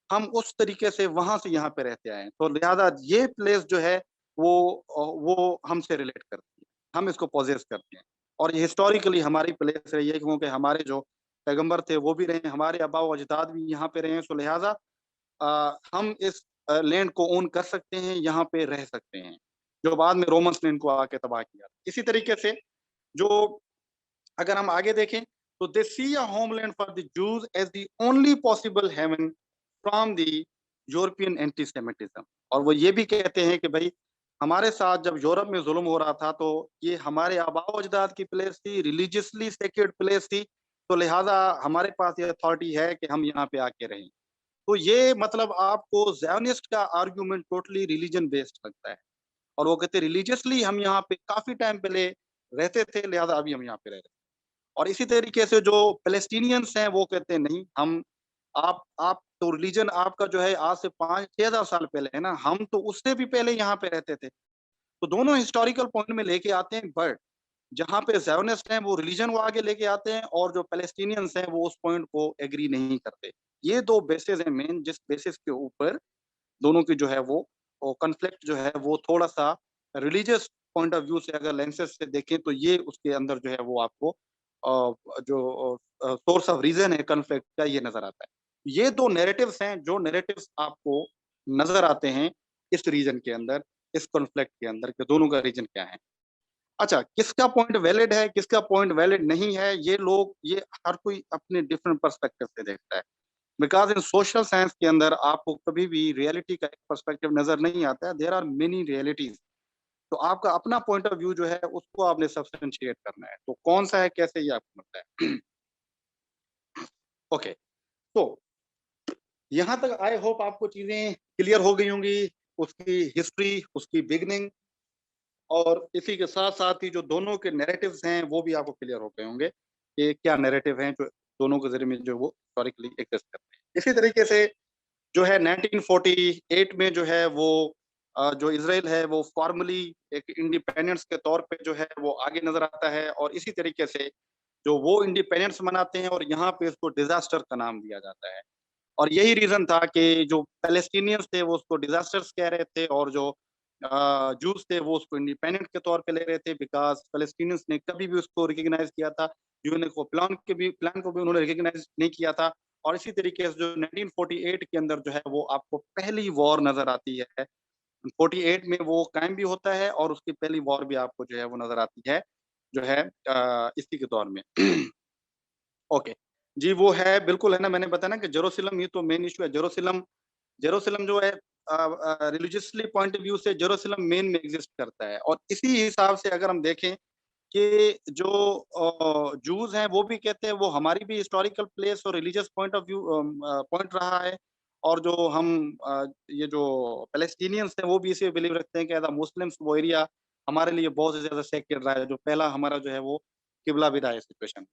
हम उस तरीके से वहाँ से यहाँ पे रहते आए हैं। तो लिहाजा ये प्लेस जो है वो हमसे रिलेट करती है, हम इसको पोजेस करते हैं, और ये हिस्टोरिकली हमारी प्लेस रही है, क्योंकि हमारे जो पैगंबर थे वो भी रहे हैं, हमारे आबा व अजदाद भी यहाँ पे रहे हैं। सो लिहाजा हम इस लैंड को ओन कर सकते हैं, यहाँ पे रह सकते हैं, जो बाद में रोमन्स ने इनको आके तबाह किया। इसी तरीके से जो अगर हम आगे देखें तो they see a homeland for the Jews as the only possible haven from the European antisemitism. और वो ये भी कहते हैं कि भाई हमारे साथ जब यूरोप में जुल्म हो रहा था तो ये हमारे आबाओ अजदाद की प्लेस थी, रिलीजियसली सेक्रेड प्लेस थी, तो लिहाजा हमारे पास ये अथॉरिटी है कि हम यहाँ पे आके रहें। तो ये मतलब आपको ज़ायोनिस्ट का आर्गुमेंट टोटली रिलीजन बेस्ड लगता है, और वो कहते हैं रिलीजियसली हम यहाँ पे काफी टाइम पहले रहते थे, लिहाजा अभी हम यहाँ पे रह रहे हैं। और इसी तरीके से जो पैलेस्टीनियंस हैं वो कहते हैं नहीं, हम आप तो रिलीजन आपका जो है आज से 5-6,000 साल पहले है ना, हम तो उससे भी पहले यहाँ पे रहते थे। तो दोनों हिस्टोरिकल पॉइंट में लेके आते हैं, बट जहाँ पे ज़ायोनिस्ट हैं वो रिलीजन को आगे लेके आते हैं और जो पैलेस्टीनियंस हैं वो उस पॉइंट को एग्री नहीं करते। ये 2 बेसिस हैं मेन, जिस बेसिस के ऊपर दोनों की जो है वो कॉन्फ्लिक्ट जो है वो थोड़ा-सा रिलीजियस पॉइंट ऑफ व्यू से अगर लेंसेज़ से देखें तो ये उसके अंदर जो है वो आपको जो सोर्स ऑफ रीज़न है कॉन्फ्लिक्ट का ये नज़र आता है। ये 2 नैरेटिव्स हैं जो नैरेटिव्स आपको नज़र आते हैं इस रीजन के अंदर, इस कॉन्फ्लिक्ट के अंदर कि दोनों का रीजन क्या है। अच्छा, किसका पॉइंट वैलिड है, किसका पॉइंट वैलिड नहीं है, ये हर कोई अपने डिफरेंट पर्सपेक्टिव से देखता है। बिकॉज़ इन सोशल साइंस के अंदर आपको कभी भी रियलिटी का एक पर्सपेक्टिव नज़र नहीं आता है, देयर आर मेनी रियलिटीज़। तो आपका अपना पॉइंट ऑफ व्यू जो है उसको आपने सब्सटेंशिएट करना है। तो कौन-सा है, कैसे, ये आपको मिलता है। ओके, तो यहाँ तक आई होप आपको चीज़ें क्लियर हो गई होंगी, उसकी हिस्ट्री, उसकी बिगिनिंग और इसी के साथ-साथ ही जो दोनों के नैरेटिव्स हैं, वो भी आपको क्लियर हो गए होंगे, कि क्या नैरेटिव हैं जो दोनों के ज़रिए में जो वो हिस्टोरिकली एग्ज़िस्ट करते हैं। इसी तरीके से जो है 1948 में जो है वो जो इज़राइल है वो फ़ॉर्मली एक इंडिपेंडेंस के तौर पे जो है वो आगे नज़र आता है और इसी तरीके से जो वो इंडिपेंडेंस मनाते हैं और यहाँ पे इसको डिज़ास्टर का नाम दिया जाता है। और यही रीज़न था कि जो पैलेस्टीनियंस थे वो उसको डिज़ास्टर्स कह रहे थे और जो जूस थे वो उसको इंडिपेंडेंट के तौर पे ले रहे थे बिकॉज़ पैलेस्टीनियंस ने कभी भी उसको रिकॉग्नाइज़ किया था। यूएन को प्लान को भी उन्होंने रिकॉग्नाइज़ नहीं किया था और इसी तरीके से जो 1948 के अंदर जो है वो आपको पहली वॉर नज़र आती है। 48 में वो कायम भी होता है और उसकी पहली वॉर भी आपको जो है वो नज़र आती है, जो है इसी के दौर में। ओके। जी, वो है बिल्कुल है ना, मैंने बताया ना कि जेरूसलम ये तो मेन इश्यू है। जेरूसलम जेरूसलम जो है रिलिजियसली पॉइंट ऑफ व्यू से जेरूसलम मेन में एग्ज़िस्ट करता है और इसी हिसाब से अगर हम देखें कि जो जूस हैं वो भी कहते हैं वो हमारी भी हिस्टोरिकल प्लेस और religious point of view point रहा है और जो हम ये जो पैलेस्टीनियंस हैं वो भी इसे बिलीव रखते हैं कि एज़ अ मुस्लिम्स वो एरिया हमारे लिए बहुत से ज़्यादा सेक्रेड रहा है, जो पहला हमारा जो है वो किबला भी रहा है सिचुएशन।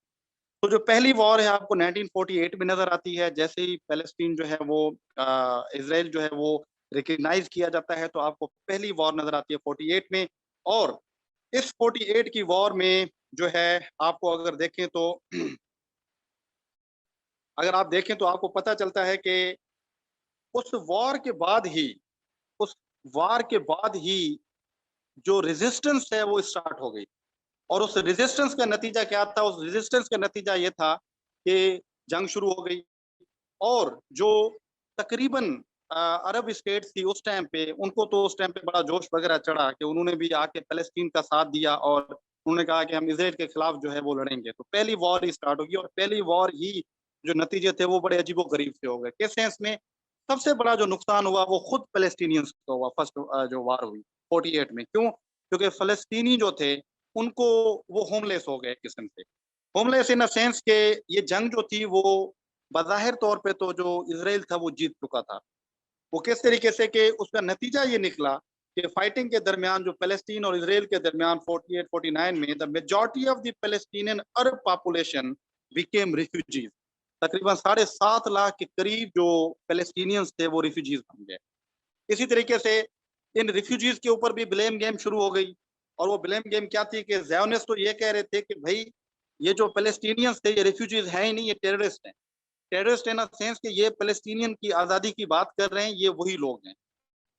तो जो पहली वॉर है आपको 1948 में नज़र आती है, जैसे ही पैलेस्टीन जो है वो इज़राइल जो है वो रिकॉग्नाइज़ किया जाता है, तो आपको पहली वॉर नज़र आती है 48 में और इस 48 की वॉर में जो है आपको अगर देखें तो अगर आप देखें तो आपको पता चलता है कि उस वॉर के बाद ही उस वॉर के बाद ही जो रेजिस्टेंस है वो स्टार्ट हो गई और उस रेजिस्टेंस का नतीजा क्या था? उस रेजिस्टेंस का नतीजा ये था कि जंग शुरू हो गई और जो तकरीबन अरब स्टेट्स थी उस टाइम पे, उनको तो उस टाइम पे बड़ा जोश वगैरह चढ़ा कि उन्होंने भी आके फ़लस्तीन का साथ दिया और उन्होंने कहा कि हम इज़राइल के खिलाफ जो है वो लड़ेंगे। तो पहली वॉर ही स्टार्ट होगी और पहली वॉर ही जो नतीजे थे वो बड़े अजीबो-गरीब से हो गए। किस सेंस में? सबसे बड़ा जो नुकसान हुआ वो खुद पैलेस्टीनियंस को हुआ, फर्स्ट जो वॉर हुई 48 में। क्यों? क्योंकि फ़लस्तीनी जो थे, उनको वो होमलेस हो गए एक किस्म से। होमलेस इन अ सेंस के ये जंग जो थी वो बज़ाहिर तौर पे तो जो इज़राइल था वो जीत चुका था। वो किस तरीके से कि उसका नतीजा ये निकला कि फाइटिंग के दरमियान जो पैलेस्टीन और इज़राइल के दरमियान 48-49 में the majority of the Palestinian Arab population became refugees. तकरीबन 7.5 लाख के करीब जो पैलेस्टीनियंस थे वो रिफ्यूजीज बन गए। इसी तरीके से इन रिफ्यूजीज के ऊपर भी ब्लेम गेम शुरू हो गई और वो ब्लेम गेम क्या थी कि ज़ायोनिस्ट तो ये कह रहे थे कि भाई ये जो पैलेस्टीनियंस थे ये रिफ्यूजीज हैं ही नहीं, ये टेररिस्ट हैं। टेररिस्ट इन अ सेंस कि ये पैलेस्टीनियन की आज़ादी की बात कर रहे हैं, ये वही लोग हैं।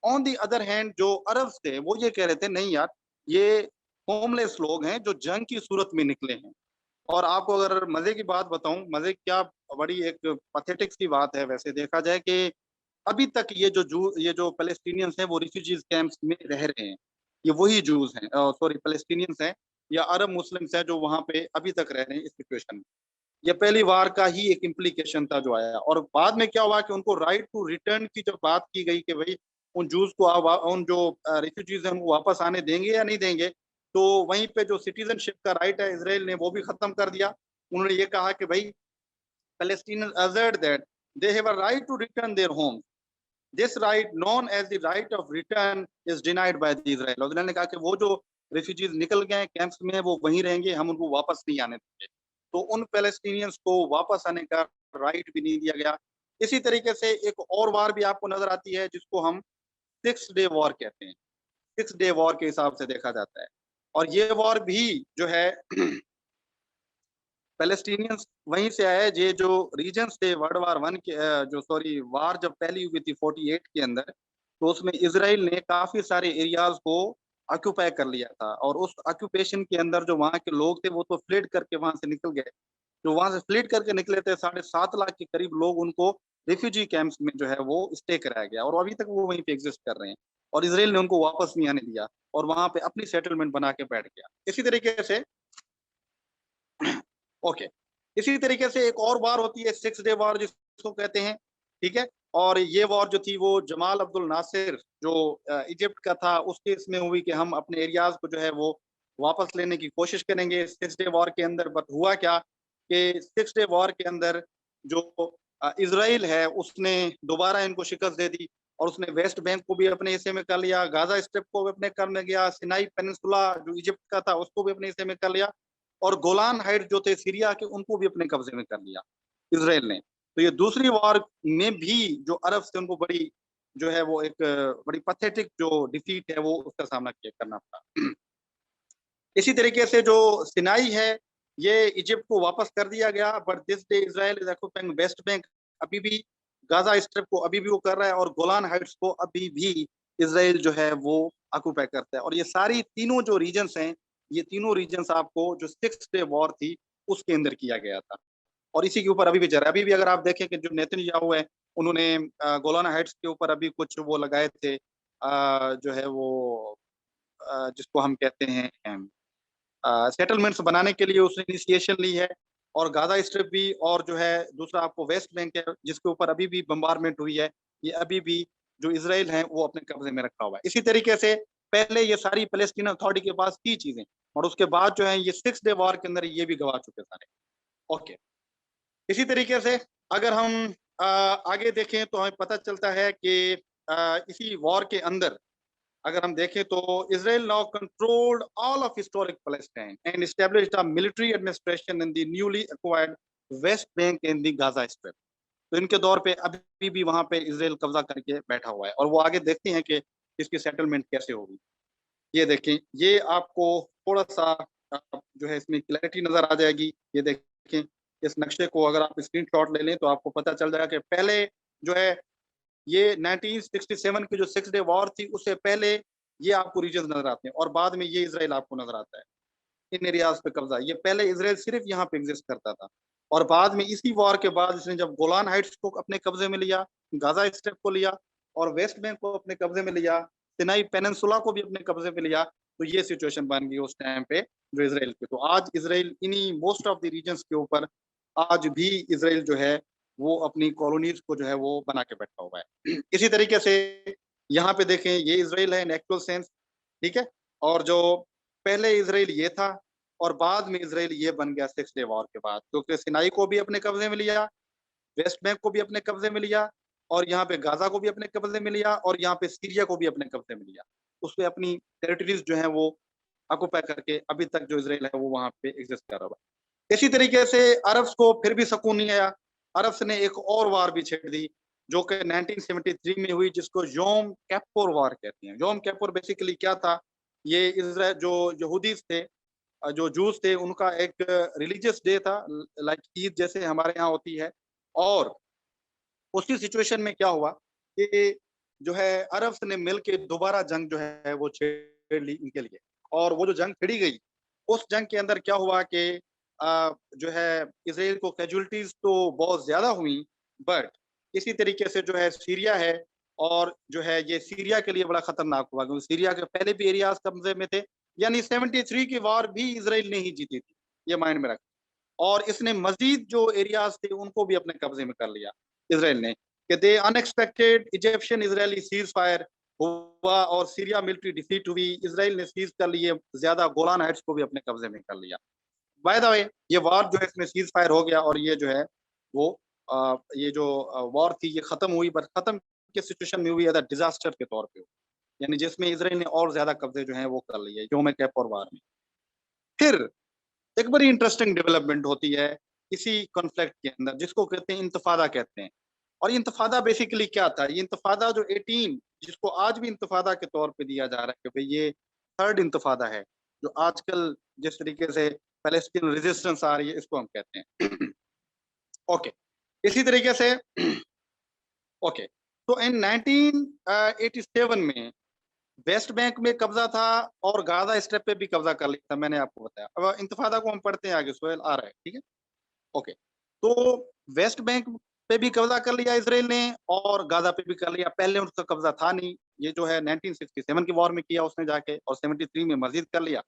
ऑन द अदर हैंड जो अरब्स थे वो ये कह रहे थे नहीं यार, ये होमलेस लोग हैं जो जंग की सूरत में निकले हैं। और आपको अगर मज़े की बात बताऊँ, मज़े क्या, बड़ी एक पैथेटिक सी बात है वैसे देखा जाए कि अभी तक ये जो पैलेस्टीनियंस हैं वो रिफ्यूजीज कैंप्स में रह रहे हैं। ये वही जूस हैं, सॉरी पैलेस्टीनियंस हैं या अरब मुस्लिम्स हैं जो वहाँ पे अभी तक रह रहे हैं इस सिचुएशन में। ये पहली वार का ही एक इम्प्लीकेशन था जो आया और बाद में क्या हुआ कि उनको राइट टू रिटर्न की जब बात की गई कि भाई उन जूस को उन जो रिफ्यूजीज हैं उनको वापस आने देंगे या नहीं देंगे, तो वहीं पे जो सिटीजनशिप का राइट है इसराइल ने वो भी खत्म कर दिया। उन्होंने ये कहा कि भाई Palestinians asserted that they have a right to return their home. This right known as the right of return is denied by the Israel। और उन्होंने कहा कि वो जो रेफ्यूजीज निकल गए कैंप्स में, वो वहीं रहेंगे, हम उनको वापस नहीं आने देंगे। तो उन पैलेस्टीनियंस को वापस आने का राइट भी नहीं दिया गया। इसी तरीके से एक और वार भी आपको नजर आती है जिसको हम 6 डे वॉर कहते हैं। 6 डे वॉर के हिसाब से देखा जाता है। और ये वॉर भी जो है पैलेस्टीनियंस वहीं से आए, ये जो रीजन्स थे वर्ल्ड वार वन के जो सॉरी वार जब पहली हुई थी 48 के अंदर, तो उसमें इसराइल ने काफी सारे एरियाज को ऑक्यूपाई कर लिया था। और उस ऑक्यूपेशन के अंदर जो वहाँ के लोग थे वो तो फ्लीड करके वहां से निकल गए। जो वहां से फ्लीड करके निकले थे 7.5 लाख के करीब लोग, उनको रिफ्यूजी कैंप्स में जो है वो स्टे कराया गया और अभी तक वो वहीं पे एग्जिस्ट कर रहे हैं। और इसराइल ने उनको वापस नहीं आने दिया और वहां पे अपनी सेटलमेंट बना के बैठ गया। इसी तरीके से ओके, इसी तरीके से एक और वार होती है 6 डे वार जिसको कहते हैं, ठीक है। और ये वार जो थी वो जमाल अब्दुल नासिर जो इजिप्ट का था उसके इसमें हुई कि हम अपने एरियाज को जो है वो वापस लेने की कोशिश करेंगे 6 डे वार के अंदर। बट हुआ क्या कि 6 डे वॉर के अंदर जो इसराइल है उसने दोबारा इनको शिकस्त दे दी और उसने वेस्ट बैंक को भी अपने हिस्से में कर लिया, गाजा स्ट्रिप को भी अपने कर में गया, सिनाई पेनिनसुला जो इजिप्ट का था उसको भी अपने हिस्से में कर लिया और गोलान हाइट जो थे सीरिया के उनको भी अपने कब्जे में कर लिया इसराइल ने। तो ये दूसरी वॉर में भी जो अरब से उनको बड़ी जो है वो एक बड़ी पथेटिक जो डिफीट है वो उसका सामना करना पड़ा। इसी तरीके से जो सिनाई है ये इजिप्ट को वापस कर दिया गया। But this day Israel is occupying West Bank, अभी भी गाजा स्ट्रिप को अभी भी वो कर रहा है और गोलान हाइट्स को अभी भी इसराइल जो है वो ऑक्यूपाई करता है। और ये सारी तीनों जो रीजन्स हैं, ये तीनों रीजन्स आपको जो 6 डे वॉर थी उसके अंदर किया गया था और इसी के ऊपर अभी भी चल रहा है। अभी भी अगर आप देखें कि जो नेतन्याहू है उन्होंने गोलान हाइट्स के ऊपर अभी कुछ वो लगाए थे जो है वो जिसको हम कहते हैं सेटलमेंट्स बनाने के लिए उसने इनिशिएशन ली है। और गाजा स्ट्रिप भी और जो है दूसरा आपको वेस्ट बैंक है जिसके ऊपर अभी भी बम्बारमेंट हुई है, ये अभी भी जो इसराइल है वो अपने कब्जे में रखा हुआ है। इसी तरीके से पहले ये सारी पैलेस्टीन अथॉरिटी के पास थी चीजें और उसके बाद जो है ये 6 डे वॉर के अंदर ये भी गवा चुके सारे। ओके, इसी तरीके से अगर हम आगे देखें तो हमें पता चलता है कि इसी वॉर के अंदर अगर हम देखें तो Israel now controlled all of historic Palestine and established a military administration in the newly acquired West Bank and the Gaza Strip। तो इनके दौर पे अभी भी वहां पे इसराइल कब्जा करके बैठा हुआ है और वो आगे देखते हैं कि इसकी सेटलमेंट कैसे होगी। ये देखें, ये आपको थोड़ा सा जो है इसमें क्लैरिटी नजर आ जाएगी। ये देखें इस नक्शे को अगर आप स्क्रीनशॉट ले लें तो आपको पता चल जाएगा कि पहले जो है ये 1967 की जो 6 डे वॉर थी उससे पहले ये आपको रीजन नजर आते हैं और बाद में ये इसराइल आपको नजर आता है इन एरियाज पे कब्जा। ये पहले इसराइल सिर्फ यहाँ पे एग्जिस्ट करता था और बाद में इसी वॉर के बाद इसने जब गोलान हाइट्स को अपने कब्जे में लिया, गाजा स्ट्रिप को लिया और वेस्ट बैंक को अपने कब्जे में लिया, सिनाई पेनिनसुला को भी अपने कब्जे में लिया, तो ये सिचुएशन बन गई उस टाइम पे जो इसराइल की। तो आज इसराइल इन्हीं मोस्ट ऑफ द रीजन्स के ऊपर आज भी इसराइल जो है वो अपनी कॉलोनीज को जो है वो बना के बैठा हुआ है। इसी तरीके से यहाँ पे देखें ये इसराइल है इन एक्चुअल सेंस, ठीक है। और जो पहले इसराइल ये था और बाद में इसराइल ये बन गया 6 डे वॉर के बाद, क्योंकि सिनाई को भी अपने कब्जे में लिया, वेस्ट बैंक को भी अपने कब्जे में लिया और यहाँ पे गाजा को भी अपने कब्जे में लिया और यहाँ पे सीरिया को भी अपने कब्जे में लिया। उस पे अपनी टेरिटरीज जो है वो ऑक्यूपाई करके अभी तक जो इसराइल है वो वहाँ पे एग्जिस्ट कर रहा है। इसी तरीके से अरब्स को फिर भी सुकून नहीं आया। अरब्स ने एक और वार भी छेड़ दी जो कि 1973 में हुई जिसको योम किप्पुर वार कहते हैं। योम किप्पुर बेसिकली क्या था, ये इसराइल जो यहूदीज थे जो जूस थे उनका एक रिलीजियस डे था, लाइक ईद जैसे हमारे यहाँ होती है। और उसी सिचुएशन में क्या हुआ कि जो है अरब्स ने मिलके दोबारा जंग जो है वो छेड़ ली इनके लिए और वो जो जंग छिड़ी गई उस जंग के अंदर क्या हुआ कि जो है इसराइल को कैजुअलिटीज तो बहुत ज्यादा हुई। बट इसी तरीके से जो है सीरिया है और जो है ये सीरिया के लिए बड़ा खतरनाक हुआ क्योंकि सीरिया के पहले भी एरियाज कब्जे में थे। यानी 73 की वार भी इसराइल ने ही जीती थी, ये माइंड में रख। और इसने मजीद जो एरियाज थे उनको भी अपने कब्जे में कर लिया इसराइल ने कि they unexpected Egyptian Israeli cease fire हुआ और सीरिया मिलिट्री डिफीट हुई। इसराइल ने सीज कर लिए ज्यादा गोलान हाइट्स को भी अपने कब्जे में कर लिया। बाय द वे ये वार जो है इसमें सीज फायर हो गया और ये जो है वो ये जो वॉर थी ये खत्म हुई, बट खत्म के सिचुएशन में हुई एज डिजास्टर के तौर पे। यानी जिसमें इसराइल ने और ज्यादा कब्जे जो है वो कर लिए योम किप्पुर वार में। फिर एक बड़ी इंटरेस्टिंग डेवलपमेंट होती है इसी कॉन्फ्लिक्ट के अंदर, जिसको कहते हैं इंतफादा कहते हैं। और ये इंतफादा बेसिकली क्या था? ये इंतफादा जो 18, जिसको आज भी इंतफादा के तौर पे दिया जा रहा है कि भाई ये थर्ड इंतफादा है, जो आजकल जिस तरीके से पैलेस्टीन रेजिस्टेंस आ रही है, इसको हम कहते हैं। ओके, इसी तरीके से ओके, तो इन 1987 में वेस्ट बैंक में कब्जा था और गाजा स्ट्रिप पे भी कब्जा कर लिया था, मैंने आपको बताया। अब इंतफादा को हम पढ़ते हैं आगे, सोहेल आ रहा है, ठीक है? ओके, तो वेस्ट बैंक पे भी कब्जा कर लिया इसराइल ने और गाजा पे भी कर लिया। पहले उसका कब्जा था नहीं, ये जो है 1967 की वॉर में किया उसने जाके, और 73 में मजीद कर लिया।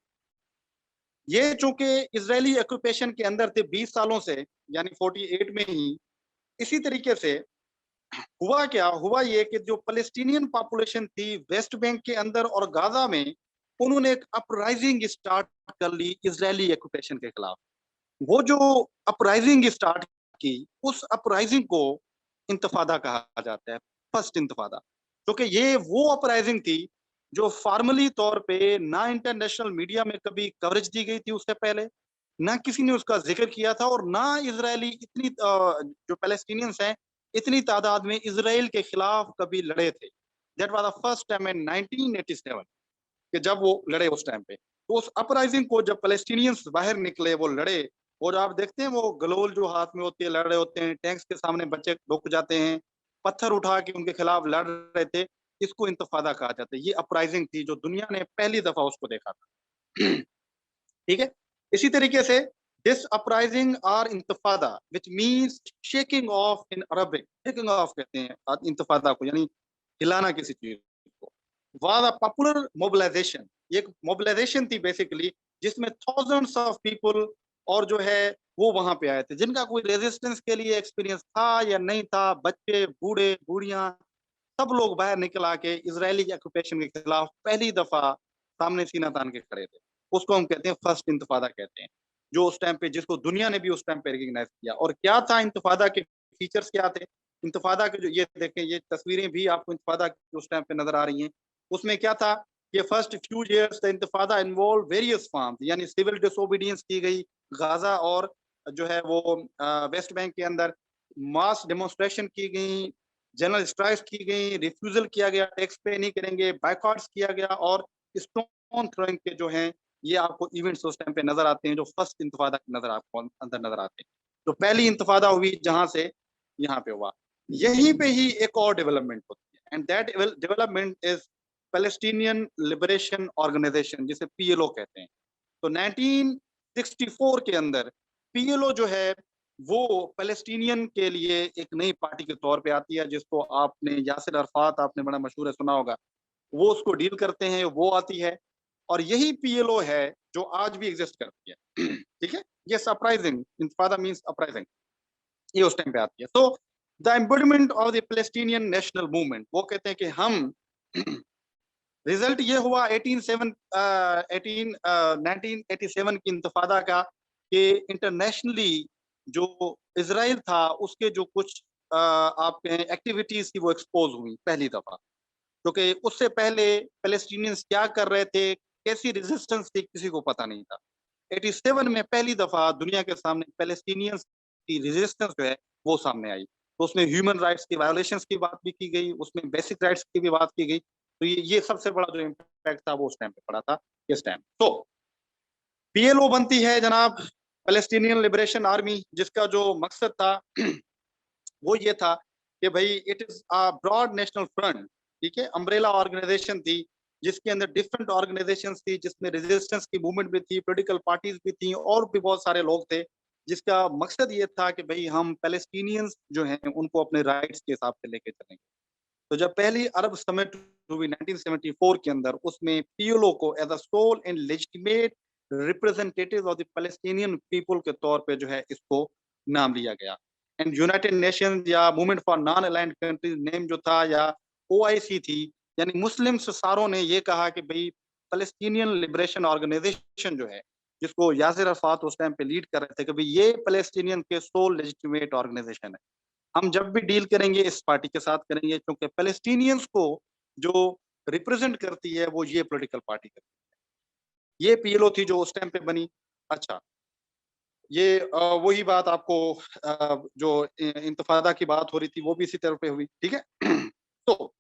ये चूंकि इजरायली ऑक्यूपेशन के अंदर थे 20 सालों से, यानी 48 में ही, इसी तरीके से हुआ क्या हुआ, ये कि जो पैलेस्टीनियन पॉपुलेशन थी वेस्ट बैंक के अंदर और गाजा में, उन्होंने एक अपराइजिंग स्टार्ट कर ली इजरायली ऑक्यूपेशन के खिलाफ। वो जो अपराइजिंग स्टार्ट की, उस अपराइजिंग को इंतफादा कहा जाता है, फर्स्ट इंतफादा। क्योंकि ये वो अपराइजिंग थी जो फॉर्मली तौर पे ना इंटरनेशनल मीडिया में कभी कवरेज दी गई थी उससे पहले, ना किसी ने उसका जिक्र किया था, और ना इजरायली इतनी जो पैलेस्टीनियंस हैं इतनी तादाद में इसराइल के खिलाफ कभी लड़े थे। That was the first time in 1987 कि जब वो लड़े उस टाइम पे। तो उस अपराइजिंग को जब पैलेस्टीनियंस बाहर निकले, वो लड़े, और आप देखते हैं वो ग्लोल जो हाथ में होती है, लड़ रहे होते हैं, टैंक्स के सामने बच्चे रुक जाते हैं, पत्थर उठा के उनके खिलाफ लड़ रहे थे, इसको इंतफादा कहा जाता है। ये अपराइजिंग थी जो दुनिया ने पहली दफा उसको देखा था। ठीक है, इसी तरीके से दिस अपराइजिंग और इंतफादा which means shaking off in Arabic, shaking off कहते हैं इंतफादा को, यानी हिलाना किसी चीज को, वाज अ पॉपुलर मोबिलाइजेशन। ये एक मोबिलाइजेशन थी बेसिकली, जिसमें थाउजेंड्स ऑफ पीपल और जो है वो वहां पे आए थे, जिनका कोई रेजिस्टेंस के लिए एक्सपीरियंस था या नहीं था, बच्चे बूढ़े बूढ़ियां सब लोग बाहर निकल आके इजरायली ऑक्यूपेशन के खिलाफ पहली दफा सामने सीना तान के खड़े थे। उसको हम कहते हैं फर्स्ट इंतफादा कहते हैं, जो उस टाइम पे, जिसको दुनिया ने भी उस टाइम पे रिकग्नाइज किया। और क्या था इंतफादा के फीचर्स, क्या थे इंतफादा के? जो ये देखें, ये तस्वीरें भी आपको इंतफादा की उस टाइम पे नजर आ रही हैं। उसमें क्या था? ये फर्स्ट फ्यू इयर्स द इंतफादा इन्वॉल्व वेरियस फॉर्म्स, यानी सिविल डिसोबीडियंस की गई गाजा और जो है वो वेस्ट बैंक के अंदर, मास डेमोन्स्ट्रेशन की गई, जनरल स्ट्राइक्स की गई, रिफ्यूजल किया गया, टैक्स पे नहीं करेंगे, बाइकआउट्स किया गया, और स्टोन थ्रोइंग के जो हैं ये आपको इवेंट्स उस टाइम पे नजर आते हैं, जो फर्स्ट इंतफादा नजर आपको अंदर नजर आते हैं। तो पहली इंतफादा हुई जहां से यहाँ पे हुआ। यहीं पे ही एक और डेवलपमेंट होती है, and that development is Palestinian Liberation Organization, जिसे पीएलओ कहते हैं। तो 1964 के अंदर पीएलओ जो है वो पैलेस्टीनियन के लिए एक नई पार्टी के तौर पे आती है, जिसको आपने यासिर अरफात, आपने बड़ा मशहूर है, सुना होगा, वो उसको डील करते हैं, वो आती है। और यही पीएलओ है जो आज भी एग्जिस्ट करती है। ठीक है, ये सरप्राइजिंग इंतफादा मींस अपराइजिंग, ये उस टाइम पे आती है। तो the embodiment of the Palestinian national movement, वो कहते हैं कि हम रिजल्ट ये हुआ 1987 की इंतफादा का, कि इंटरनेशनली जो इसराइल था उसके जो कुछ आप कहें एक्टिविटीज थी वो एक्सपोज हुई पहली दफा। क्योंकि उससे पहले पैलेस्टीनियंस क्या कर रहे थे, कैसी रेजिस्टेंस थी, किसी को पता नहीं था। 87 में पहली दफा दुनिया के सामने पैलेस्टीनियंस की रेजिस्टेंस जो है वो सामने आई। तो उसमें ह्यूमन राइट्स की वायोलेशंस की बात भी की गई, उसमें बेसिक राइट्स की भी बात की गई। तो ये सबसे बड़ा जो इम्पैक्ट था वो उस टाइम पे पड़ा था, इस टाइम। तो पीएलओ बनती है जनाब, पैलेस्टीनियन लिबरेशन आर्मी, जिसका जो मकसद था वो ये था कि भाई it is a broad national front, ठीक है, अम्ब्रेला ऑर्गेनाइजेशन थी, जिसके अंदर डिफरेंट ऑर्गेनाइजेशन थी, जिसमें रेजिस्टेंस की मूवमेंट भी थी, पॉलिटिकल पार्टीज भी थी, और भी बहुत सारे लोग थे, जिसका मकसद ये था कि भाई हम पैलेस्टीनियंस जो हैं उनको अपने राइट्स के हिसाब से लेके चलेंगे। तो जब पहली अरब समिट हुई 1974 के अंदर, उसमें पीएलओ को as a sole and legitimate representative of the Palestinian people के तौर पे जो है इसको नाम लिया गया। एंड यूनाइटेड नेशंस या movement for non aligned countries name जो था, या ओआईसी थी, यानी मुस्लिम सारों ने ये कहा कि भाई पैलेस्टीनियन लिबरेशन ऑर्गेनाइजेशन जो है, जिसको यासिर अरफात उस टाइम पे लीड कर रहे थे, कि भाई ये पैलेस्टीनियन के सोल लेजिटिमेट ऑर्गेनाइजेशन है। हम जब भी डील करेंगे इस पार्टी के साथ करेंगे, क्योंकि पैलेस्टीनियंस को जो रिप्रेजेंट करती है वो ये पॉलिटिकल पार्टी करती है। ये पीएलओ थी जो उस टाइम पे बनी। अच्छा, ये वही बात आपको जो इंतफादा की बात हो रही थी वो भी इसी तरह पे हुई, ठीक है। तो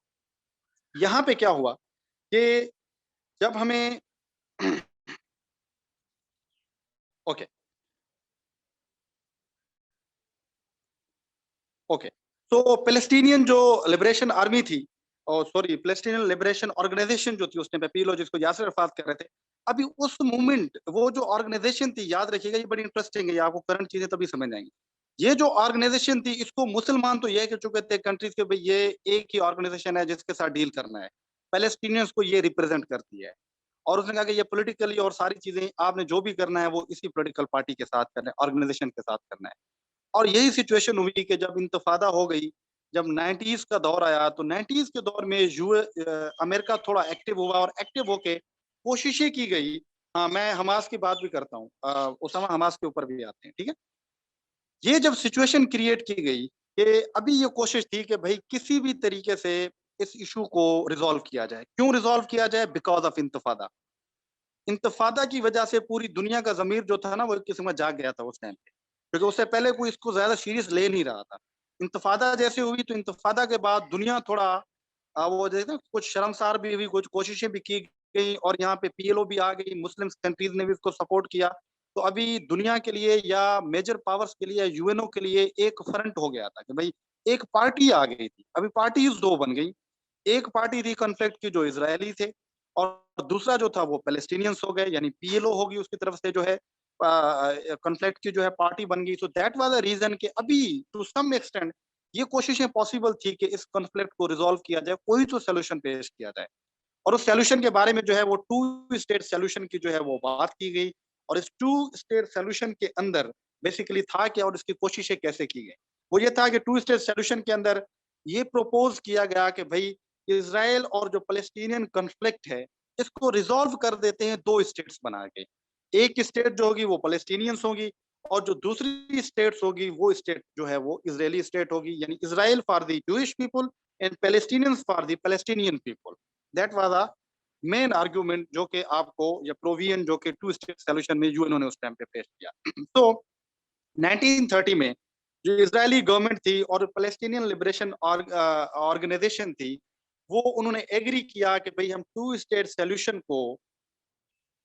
यहाँ पे क्या हुआ कि जब हमें ओके, ओके। तो पैलेस्टीनियन जो लिबरेशन आर्मी थी, और सॉरी पैलेस्टीनियन लिबरेशन ऑर्गेनाइजेशन जो थी उस टाइम पे, पीएलओ जिसको यासिर अरफात कह रहे थे। अभी उस मूवमेंट, वो जो ऑर्गेनाइजेशन थी, याद रखिएगा ये बड़ी इंटरेस्टिंग है, ये आपको करंट चीजें तभी समझ आएंगी। ये जो ऑर्गेनाइजेशन थी, इसको मुसलमान तो ये कह चुके थे कंट्रीज के, भाई ये एक ही ऑर्गेनाइजेशन है जिसके साथ डील करना है। पैलेस्टीनियंस को ये रिप्रेजेंट करती है। और उसने कहा कि ये पॉलिटिकली और सारी चीजें आपने जो भी करना है वो इसी पॉलिटिकल पार्टी के साथ करना है, ऑर्गेनाइजेशन के साथ करना है। और यही सिचुएशन हुई कि जब इंतफादा हो गई, जब 90s का दौर आया, तो 90s के दौर में अमेरिका थोड़ा एक्टिव हुआ, और एक्टिव होके कोशिशें की गई। हाँ, मैं हमास की बात भी करता हूँ, उसामा हमास के ऊपर भी आते हैं, ठीक है। ये जब सिचुएशन क्रिएट की गई कि अभी ये कोशिश थी कि भाई किसी भी तरीके से इस इशू को रिजॉल्व किया जाए। क्यों रिजॉल्व किया जाए? Because of इंतफादा। इंतफादा की वजह से पूरी दुनिया का ज़मीर जो था ना, वो एक किस्म का जाग गया था उस टाइम पे, क्योंकि उससे पहले कोई इसको ज़्यादा सीरियस ले नहीं रहा था। इंतफादा जैसे हुई, तो इंतफादा के बाद दुनिया थोड़ा वो जैसे ना कुछ शर्मसार भी हुई, कुछ कोशिशें भी की गई, और यहाँ पे पीएलओ भी आ गई, मुस्लिम कंट्रीज ने भी इसको सपोर्ट किया। तो अभी दुनिया के लिए या मेजर पावर्स के लिए, यूएनओ के लिए एक फ्रंट हो गया था कि भाई एक पार्टी आ गई थी। अभी पार्टीज दो बन गई। एक पार्टी थी कॉन्फ्लिक्ट की जो इजरायली थे, और दूसरा जो था वो पैलेस्टीनियंस हो गए, यानी पीएलओ होगी उसकी तरफ से जो है कॉन्फ्लिक्ट की जो है पार्टी बन गई। So that was the reason कि अभी टू सम एक्सटेंट ये कोशिशें पॉसिबल थी कि इस कॉन्फ्लिक्ट को रिजॉल्व किया जाए, कोई तो सोल्यूशन पेश किया जाए। और उस सोल्यूशन के बारे में जो है वो टू स्टेट सोल्यूशन की जो है वो बात की गई। और इस टू स्टेट सोल्यूशन के अंदर बेसिकली था क्या, और इसकी कोशिशें कैसे की गई? वो ये था कि टू स्टेट सोल्यूशन के अंदर ये प्रपोज किया गया कि भाई इसराइल और जो पैलेस्टीनियन कॉन्फ्लिक्ट है, इसको रिजॉल्व कर देते हैं दो स्टेट्स बना के। एक स्टेट जो होगी वो पैलेस्टीनियंस होगी, और जो दूसरी स्टेट्स होगी वो स्टेट जो है वो इजरायली स्टेट होगी, यानी Israel for the Jewish people and Palestinians for the Palestinian people. That was a main argument जो कि आपको, या प्रोविजन जो कि टू स्टेट सॉल्यूशन में यूएनओ ने उस टाइम पे पेश किया। तो 1930 में जो इजरायली गवर्नमेंट थी और पैलेस्टीनियन लिबरेशन ऑर्गेनाइजेशन थी, वो उन्होंने एग्री किया कि भाई हम टू स्टेट सॉल्यूशन को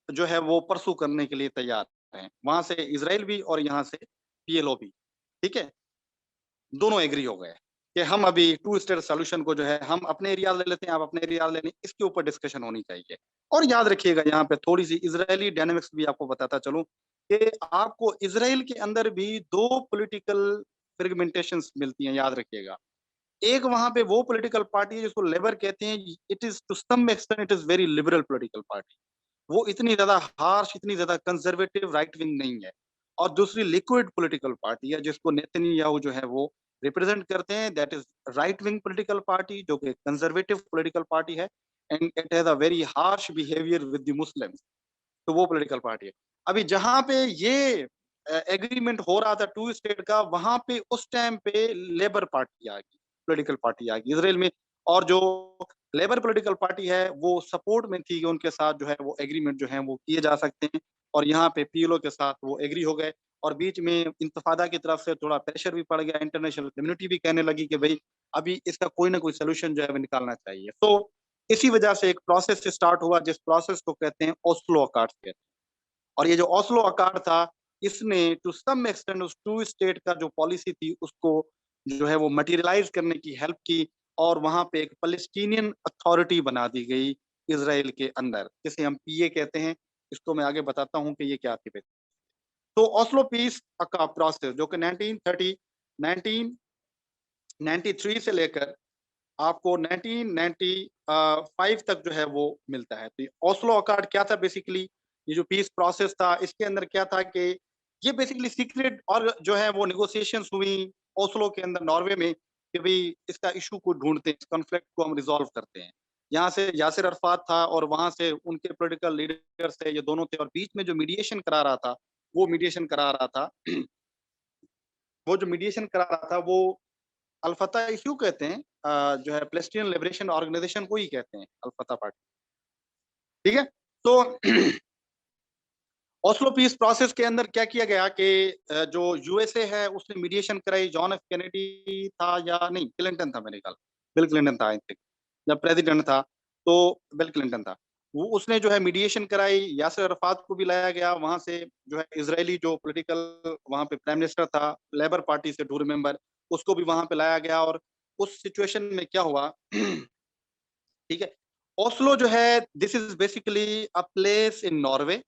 जो है वो परसू करने के लिए तैयार हैं। वहां से इसराइल भी और यहाँ से पीएलओ भी, ठीक है, दोनों एग्री हो गए कि हम अभी टू स्टेट सॉल्यूशन को जो है हम अपने एरिया ले लेते हैं, आप अपने एरिया ले लें, इसके ऊपर डिस्कशन होनी चाहिए। और याद रखिएगा यहाँ पे थोड़ी सी इजरायली डायनेमिक्स भी आपको बताता चलूं कि आपको इसराइल के अंदर भी दो पॉलिटिकल फ्रेगमेंटेशंस मिलती हैं, याद रखिएगा। एक वहां पे वो पॉलिटिकल पार्टी है जिसको लेबर कहते हैं, it is to some extent it is very liberal political party. वो इतनी ज्यादा हार्श, इतनी ज्यादा कंजर्वेटिव राइट विंग नहीं है। और दूसरी लिक्विड पॉलिटिकल पार्टी है जिसको नेतन्याहू जो है वो रिप्रेजेंट करते हैं, that is right wing political party, जो कि कंजर्वेटिव पॉलिटिकल पार्टी है, and it has a very harsh behaviour with the Muslims. तो वो पॉलिटिकल पार्टी है। अभी जहां पे ये एग्रीमेंट हो रहा था टू स्टेट का, वहां पे उस टाइम पे लेबर पार्टी आ गई, पॉलिटिकल पार्टी आ गई इसराइल में। और जो लेबर पॉलिटिकल पार्टी है वो सपोर्ट में थी कि उनके साथ जो है वो एग्रीमेंट जो है वो किए जा सकते हैं। और यहाँ पे पीएलओ के साथ वो एग्री हो गए। और बीच में इंतफादा की तरफ से थोड़ा प्रेशर भी पड़ गया, इंटरनेशनल कम्युनिटी भी कहने लगी कि भाई अभी इसका कोई ना कोई सोल्यूशन जो है वो निकालना चाहिए। तो इसी वजह से एक प्रोसेस स्टार्ट हुआ, जिस प्रोसेस को कहते हैं ओस्लो अकॉर्ड्स कहते हैं। और ये जो ओस्लो अकॉर्ड था, इसने टू सम एक्सटेंट उस टू स्टेट का जो पॉलिसी थी उसको जो है वो मटेरियलाइज करने की हेल्प की। और वहां पे एक पैलेस्टीनियन अथॉरिटी बना दी गई इसराइल के अंदर, जिसे हम पीए कहते हैं। इसको मैं आगे बताता हूँ कि ये क्या थी। तो ओस्लो पीस का प्रोसेस जो कि 1930 1993 से लेकर आपको 1995 तक जो है वो मिलता है। तो ओस्लो अकॉर्ड क्या था बेसिकली? ये जो पीस प्रोसेस था, इसके अंदर क्या था कि ये बेसिकली सीक्रेट और जो है वो नेगोशिएशंस हुई ओस्लो के अंदर, नॉर्वे में, कि भाई इसका इशू को ढूंढते हैं, इस कॉन्फ्लिक्ट को हम रिजॉल्व करते हैं। यहाँ से यासिर अरफात था और वहां से उनके पॉलिटिकल लीडर्स थे, ये दोनों थे। और बीच में जो मीडिएशन करा रहा था, वो मीडिएशन करा रहा था वो जो मीडिएशन करा रहा था वो अल फतह इशू कहते हैं। जो है पैलेस्टीनियन लिबरेशन ऑर्गेनाइजेशन को ही कहते हैं, अल फतह पार्टी। ठीक है? तो ओस्लो पीस प्रोसेस के अंदर क्या किया गया कि जो यूएसए है उसने मीडिएशन कराई। जॉन एफ कैनेडी था या नहीं, क्लिंटन था मेरे ख्याल, बिल क्लिंटन था आई थिंक, जब प्रेसिडेंट था तो बिल क्लिंटन था। वो उसने जो है मीडिएशन कराई, यासिर अराफात को भी लाया गया वहां से, जो है इजरायली जो पॉलिटिकल वहां पे प्राइम मिनिस्टर था, लेबर पार्टी से 2 मेंबर, उसको भी वहां पे लाया गया। और उस सिचुएशन में क्या हुआ ठीक है, ओस्लो जो है this is basically a place in Norway,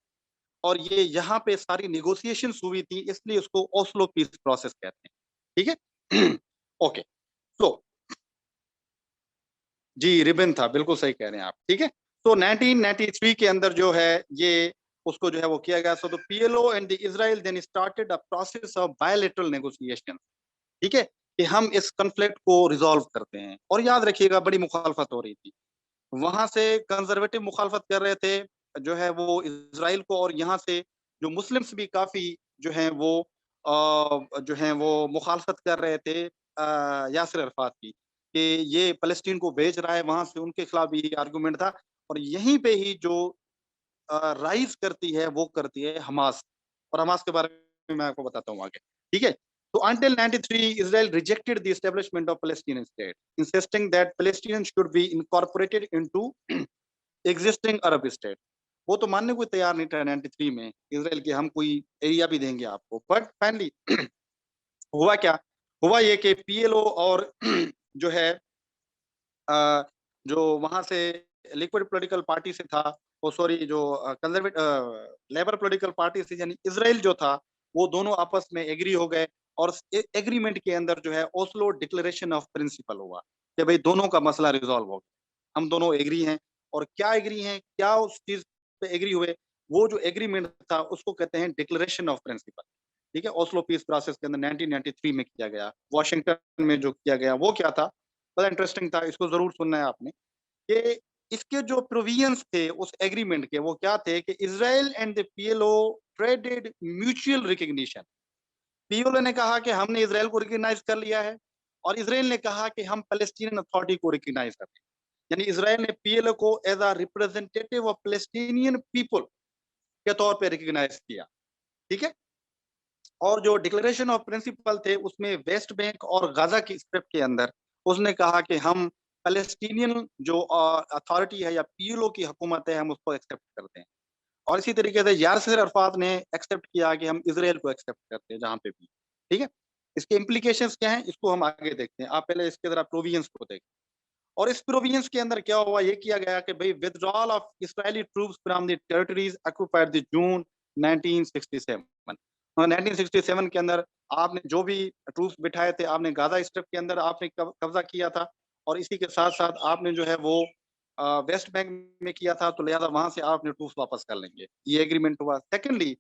और ये यहाँ पे सारी निगोसिएशंस हुई थी, इसलिए उसको ओस्लो पीस प्रोसेस कहते हैं। ठीक है? ओके, तो जी रिबन था, बिल्कुल सही कह रहे हैं आप। ठीक है, तो 1993 के अंदर जो है ये उसको जो है वो किया गया। So the PLO and the Israel then started a process of bilateral negotiation. ठीक है, कि हम इस कॉन्फ्लिक्ट को रिजॉल्व करते हैं। और याद रखिएगा बड़ी मुखालफत हो रही थी वहां से, कंजर्वेटिव मुखालफत कर रहे थे जो है वो इसराइल को, और यहाँ से जो मुस्लिम्स भी काफी जो है वो जो है वो मुखालफत कर रहे थे यासिर अरफात की, कि ये फलस्तीन को भेज रहा है, वहां से उनके खिलाफ भी ये आर्गुमेंट था। और यहीं पे ही जो राइज करती है वो करती है हमास, और हमास के बारे में मैं आपको बताता हूँ आगे। ठीक है, तो until 93 Israel rejected the establishment of Palestinian state, insisting that Palestinians should be incorporated into existing Arab state। वो तो मानने को तैयार नहीं था 93 में इसराइल के, हम कोई एरिया भी देंगे आपको। बट फाइनली हुआ क्या, हुआ ये कि पीएलओ और जो है जो वहां से लिक्विड पॉलिटिकल पार्टी से था, वो सॉरी जो कंजर्वेट लेबर पॉलिटिकल पार्टी से, यानी इसराइल जो था, वो दोनों आपस में एग्री हो गए। और एग्रीमेंट के अंदर जो है ओस्लो डिक्लेरेशन ऑफ प्रिंसिपल हुआ कि भाई दोनों का मसला रिजॉल्व हो गया, हम दोनों एग्री हैं। और क्या एग्री हैं, क्या उस चीज पे एग्री हुए, वो जो एग्रीमेंट था उसको कहते हैं डिक्लेरेशन ऑफ प्रिंसिपल। ठीक है, ओस्लो पीस प्रोसेस के अंदर 1993 में किया गया, वॉशिंगटन में जो किया गया वो क्या था, बड़ा इंटरेस्टिंग था, इसको जरूर सुनना है आपने। कि इसके जो प्रोविजंस थे उस एग्रीमेंट के, वो क्या थे कि Israel and the PLO traded mutual recognition. PLO ने कहा कि हमने इसराइल को रिकग्नाइज कर लिया है, और इसराइल ने कहा कि हम पैलेस्टीनियन अथॉरिटी को रिकग्नाइज करते हैं। यानी इसराइल ने पीएलओ को as a representative of Palestinian people के तौर पे रिकग्नाइज किया। ठीक है, और जो डिक्लेरेशन ऑफ प्रिंसिपल थे उसमें वेस्ट बैंक और गाजा की स्क्रिप्ट के अंदर उसने कहा कि हम पैलेस्टीनियन जो अथॉरिटी है या पीएलओ की हुकूमत है हम उसको एक्सेप्ट करते हैं। और इसी तरीके से यासिर अरफात ने एक्सेप्ट किया कि हम इसराइल को एक्सेप्ट करते हैं जहां पे भी। ठीक है, इसके इम्प्लीकेशंस क्या हैं इसको हम आगे देखते हैं, आप पहले इसके जरा प्रोविजंस को देखें। और इस प्रोविजंस के अंदर क्या हुआ, ये किया गया कि भाई withdrawal of Israeli troops from the territories occupied the June 1967। और 1967 के अंदर आपने जो भी ट्रूप्स बिठाए थे, आपने गाजा स्ट्रिप के अंदर आपने कब्जा किया था, और इसी के साथ साथ आपने जो है वो वेस्ट बैंक में किया था, तो लिहाजा वहां से आपने ट्रूप्स वापस कर लेंगे, ये एग्रीमेंट हुआ। सेकेंडली,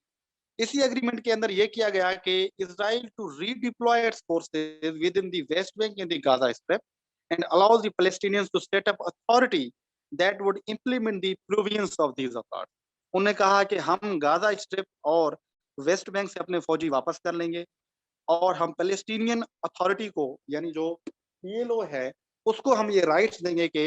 इसी एग्रीमेंट के अंदर ये किया गया कि Israel to redeploy its forces within the West Bank in the Gaza Strip and allows the Palestinians to set up authority that would implement the provisions of these accords। उन्होंने कहा कि हम गाजा स्ट्रिप और West Bank से अपने फौजी वापस कर लेंगे, और हम पैलेस्टीनियन अथॉरिटी को, यानी जो पीएलओ है, उसको हम ये राइट्स देंगे कि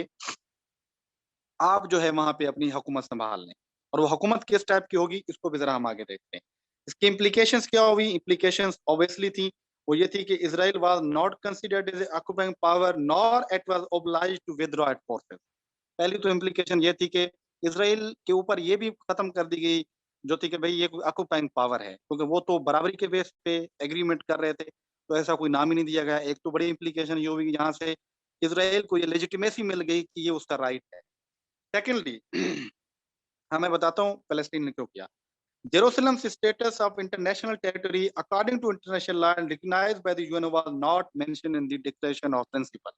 आप जो है वहां पे अपनी हुकूमत संभाल लें। और वो हुकूमत किस टाइप की होगी इसको भी जरा हम आगे देखते हैं। इसकी इम्प्लीकेशंस क्या हुई, इम्प्लीकेशंस ऑब्वियसली थी, वो ये थी कि Israel was not considered as occupying power nor it was obliged to withdraw its forces. पहली तो इम्प्लीकेशन ये थी कि इसराइल के ऊपर ये भी खत्म कर दी गई जो थी कि भाई ये ऑक्यूपाइंग पावर है, क्योंकि वो तो बराबरी के बेस पे एग्रीमेंट कर रहे थे, तो ऐसा कोई नाम ही नहीं दिया गया। एक तो बड़ी इम्प्लीकेशन ये हुई, यहाँ से इसराइल को ये लेजिटिमेसी मिल गई कि ये उसका राइट है। सेकेंडली हाँ मैं बताता हूँ पैलेस्टीन ने क्यों किया। Jerusalem's status of international territory according to international law and recognized by the UN was not mentioned in the Declaration of Principle।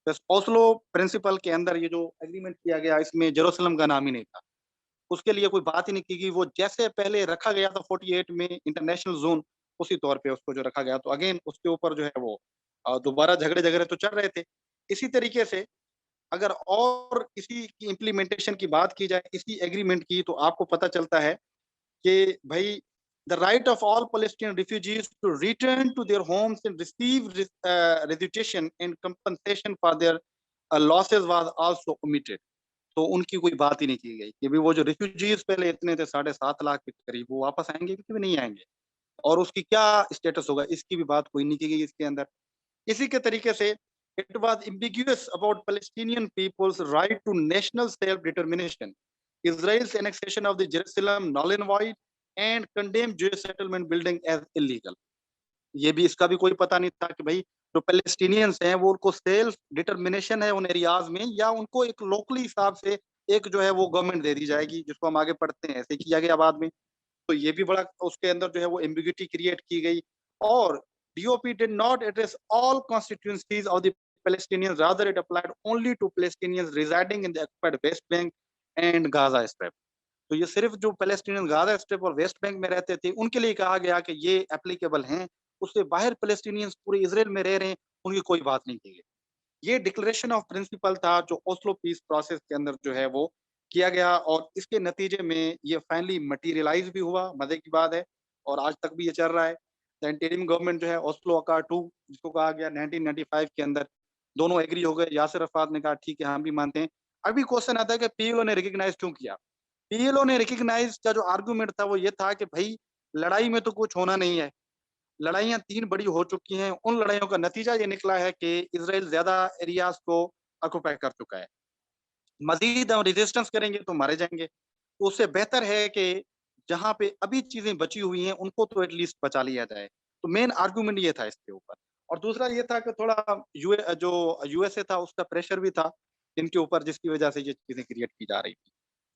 बस ओस्लो प्रिंसिपल के अंदर ये जो एग्रीमेंट किया गया इसमें जेरूसलम का नाम ही नहीं था, उसके लिए कोई बात ही नहीं की गई। वो जैसे पहले रखा गया था 48 में इंटरनेशनल जोन, उसी तौर पे उसको जो रखा गया, तो अगेन उसके ऊपर जो है वो दोबारा झगड़े झगड़े तो चल रहे थे। इसी तरीके से अगर और इसी की इम्प्लीमेंटेशन की बात की जाए इसी एग्रीमेंट की, तो आपको पता चलता है कि भाई the right of all Palestinian refugees to return to their homes and receive restitution and compensation for their losses was also omitted. तो उनकी कोई बात ही नहीं की गई कि भी वो जो रिफ्यूजीज पहले इतने थे 7.5 लाख के करीब, वो वापस आएंगे कि नहीं आएंगे, और उसकी क्या स्टेटस होगा, इसकी भी बात कोई नहीं की गई इसके अंदर। इसी के तरीके से it was ambiguous about Palestinian people's right to national self-determination. Israel's annexation of the Jerusalem null and void and condemned Jewish settlement building as illegal. ये भी, इसका भी कोई पता नहीं था कि भाई जो पैलेस्टीनियंस हैं वो उनको सेल्फ डिटर्मिनेशन है उन एरियाज में, या उनको एक लोकली हिसाब से एक जो है वो गवर्नमेंट दे दी जाएगी, जिसको हम आगे पढ़ते हैं ऐसे किया गया बाद में। तो ये भी बड़ा उसके अंदर जो है वो एम्बिग्यूटी क्रिएट की गई। और DOP did not address all constituencies of the Palestinians, rather it applied only to Palestinians residing in the occupied West Bank and Gaza Strip. तो ये सिर्फ जो पैलेस्टीनियन गाजा स्ट्रिप और वेस्ट बैंक में रहते थे उनके लिए कहा गया कि ये एप्लीकेबल हैं, उससे बाहर पैलेस्टीनियंस पूरे इजराइल में रह रहे हैं उनकी कोई बात नहीं की गई। ये डिक्लेरेशन ऑफ प्रिंसिपल था जो ओस्लो पीस प्रोसेस के अंदर जो है वो किया गया, और इसके नतीजे में ये फाइनली मटीरियलाइज भी हुआ, मजे की बात है, और आज तक भी ये चल रहा है। इंटरिम गवर्नमेंट जो है ओस्लो अकार 2 जिसको कहा गया 1995 के अंदर, दोनों एग्री हो गए। यासिर अरफात ने कहा ठीक है हम भी मानते हैं। अभी क्वेश्चन आता है कि PLO ने रिकग्नाइज क्यों किया। PLO ने रिकग्नाइज का जो आर्गुमेंट था वो ये था कि भाई लड़ाई में तो कुछ होना नहीं है, लड़ाइयां 3 बड़ी हो चुकी हैं, उन लड़ाइयों का नतीजा ये निकला है कि इसराइल ज्यादा एरियाज को ऑक्युपाई कर चुका है, मजीद हम रेजिस्टेंस करेंगे तो मारे जाएंगे, तो उससे बेहतर है कि जहां पे अभी चीजें बची हुई हैं उनको तो एटलीस्ट बचा लिया जाए। तो मेन आर्गुमेंट ये था इसके ऊपर। और दूसरा ये था कि थोड़ा जो USA था उसका प्रेशर भी था इनके ऊपर, जिसकी वजह से ये चीजें क्रिएट की जा रही थी।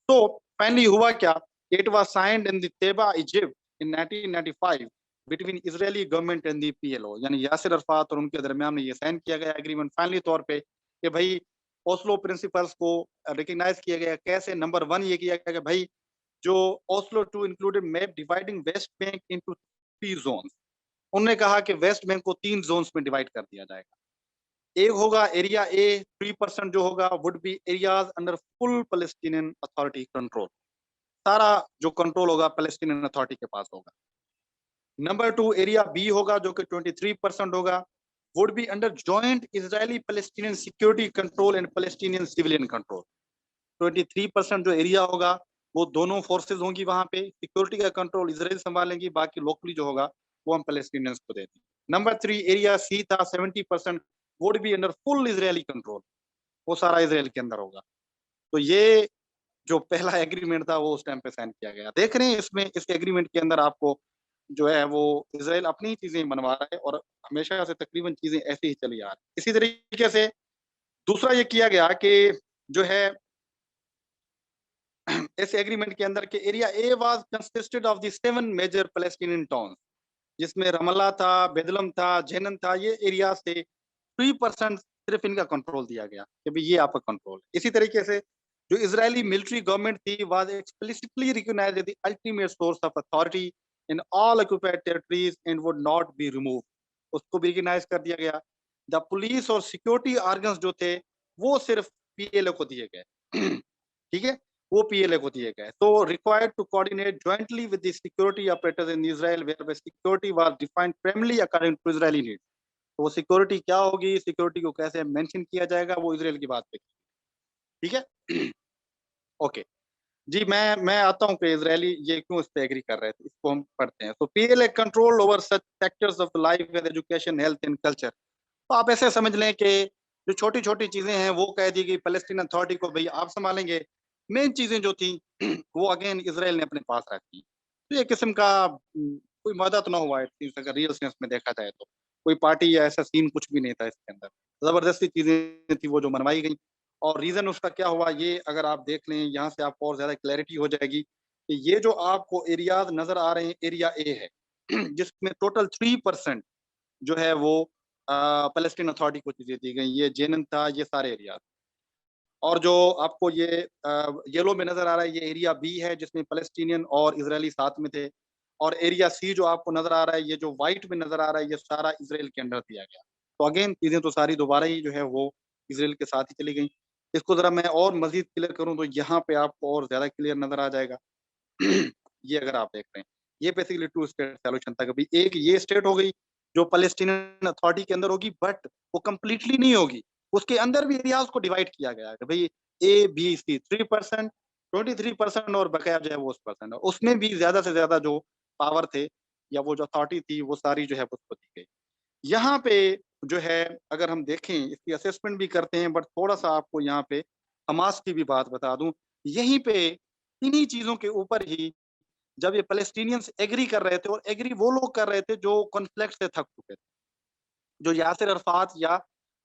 तो फाइनली हुआ क्या, it was signed in the Taba Egypt in 1995 between Israeli government and the PLO, यानी यासिर अरफात और उनके दरमियान में ये साइन किया गया एग्रीमेंट फाइनली तौर पे कि भाई ओस्लो प्रिंसिपल्स को रिकग्नाइज किया गया। कैसे, नंबर 1 ये किया गया कि भाई जो Oslo 2 included map dividing West Bank into 3 zones. उन्होंने कहा कि वेस्ट बैंक को 3 जोन्स में डिवाइड कर दिया जाएगा। एक होगा एरिया ए, 3% जो होगा would be areas under full Palestinian authority control, सारा जो कंट्रोल होगा पैलेस्टीनियन अथॉरिटी के पास होगा। नंबर 2 एरिया बी होगा जो कि 23% होगा, would be under joint Israeli Palestinian security control and Palestinian civilian control. 23% जो एरिया होगा वो दोनों फोर्सेज होंगी, वहां पे सिक्योरिटी का कंट्रोल इसराइल संभालेंगी, बाकी लोकली जो होगा वो हम पैलेस्टीनियंस को देते हैं। नंबर 3 एरिया सी था 70% would be under full Israeli control, वो सारा इसराइल के अंदर होगा। तो ये जो पहला एग्रीमेंट था वो उस टाइम पे साइन किया गया। देख रहे हैं इसमें, इस एग्रीमेंट के अंदर आपको जो है वो इसराइल अपनी चीजें बनवा रहा है, और हमेशा से तकरीबन चीजें ऐसे ही चली आ रही। इसी तरीके से दूसरा ये किया गया कि जो है इस एग्रीमेंट के अंदर के area A was consisted of the 7 major Palestinian towns, जिसमें रमल्ला था, बेदलम था, जेनन था, ये एरिया से 3% सिर्फ इनका कंट्रोल दिया गया कि भाई ये आपका कंट्रोल है। इसी तरीके से जो इजरायली मिलिट्री गवर्नमेंट थी was explicitly recognised the ultimate source of authority in all occupied territories and would not be remove, उसको भी रिकॉग्नाइज कर दिया गया। द पुलिस और सिक्योरिटी ऑर्गन्स जो थे वो सिर्फ PLO को दिए गए ठीक है, वो PLO को दिए गए। तो required to coordinate jointly with the security operators in Israel where security was defined primarily according to Israeli needs. तो वो सिक्योरिटी क्या होगी, सिक्योरिटी को कैसे मेंशन किया जाएगा, वो इसराइल की बात पे, ठीक है ओके जी। मैं आता हूँ कि इजरायली ये क्यों इस पे एग्री कर रहे थे, इसको हम पढ़ते हैं। तो PLO control over such sectors of life and education, health and culture. तो आप ऐसे समझ लें कि जो छोटी छोटी चीजें हैं वो कह दी गई पैलेस्टीन अथॉरिटी को, भाई आप संभालेंगे। मेन चीजें जो थी वो अगेन इसराइल ने अपने पास रखी। तो ये किस्म का कोई मदद तो ना हुआ है अगर रियल सेंस में देखा जाए तो, कोई पार्टी या ऐसा सीन कुछ भी नहीं था इसके अंदर, जबरदस्ती चीजें थी वो जो मनवाई गई। और रीजन उसका क्या हुआ ये अगर आप देख लें, यहाँ से आपको और ज्यादा क्लैरिटी हो जाएगी कि ये जो आपको एरियाज नजर आ रहे हैं, एरिया ए है जिसमें टोटल 3% जो है वो पैलेस्टीन अथॉरिटी को चीजें दी गई, ये जेनन था, ये सारे एरिया। और जो आपको ये येलो में नजर आ रहा है ये एरिया बी है जिसमें पैलेस्टीनियन और इजरायली साथ में थे। और एरिया सी जो आपको नजर आ रहा है, ये जो व्हाइट में नजर आ रहा है, ये सारा इसराइल के अंडर दिया गया। तो अगेन चीजें तो सारी दोबारा ही जो है वो इसराइल के साथ ही चली गई। इसको जरा मैं और मजीद क्लियर करूं तो यहाँ पे आपको और ज्यादा क्लियर नजर आ जाएगा ये अगर आप देख रहे हैं ये बेसिकली टू स्टेट सॉल्यूशन था। कभी एक ये स्टेट हो गई जो पैलेस्टीनियन अथॉरिटी के अंदर होगी, बट वो कंप्लीटली नहीं होगी, उसके अंदर भी एरियाज को डिवाइड किया गया है कि भाई ए बी सी 3%, 23% और बकाया जो है वो उस परसेंट, उसमें भी ज्यादा से ज्यादा जो पावर थे या वो जो अथॉरिटी थी वो सारी जो है उसको दी गई। यहाँ पे जो है अगर हम देखें इसकी असेसमेंट भी करते हैं, बट थोड़ा सा आपको यहाँ पे हमास की भी बात बता दूं। यहीं पे इन्हीं चीजों के ऊपर ही जब ये पैलेस्टीनियंस एग्री कर रहे थे, और एग्री वो लोग कर रहे थे जो कॉन्फ्लिक्ट से थक चुके थे, जो यासिर अरफात या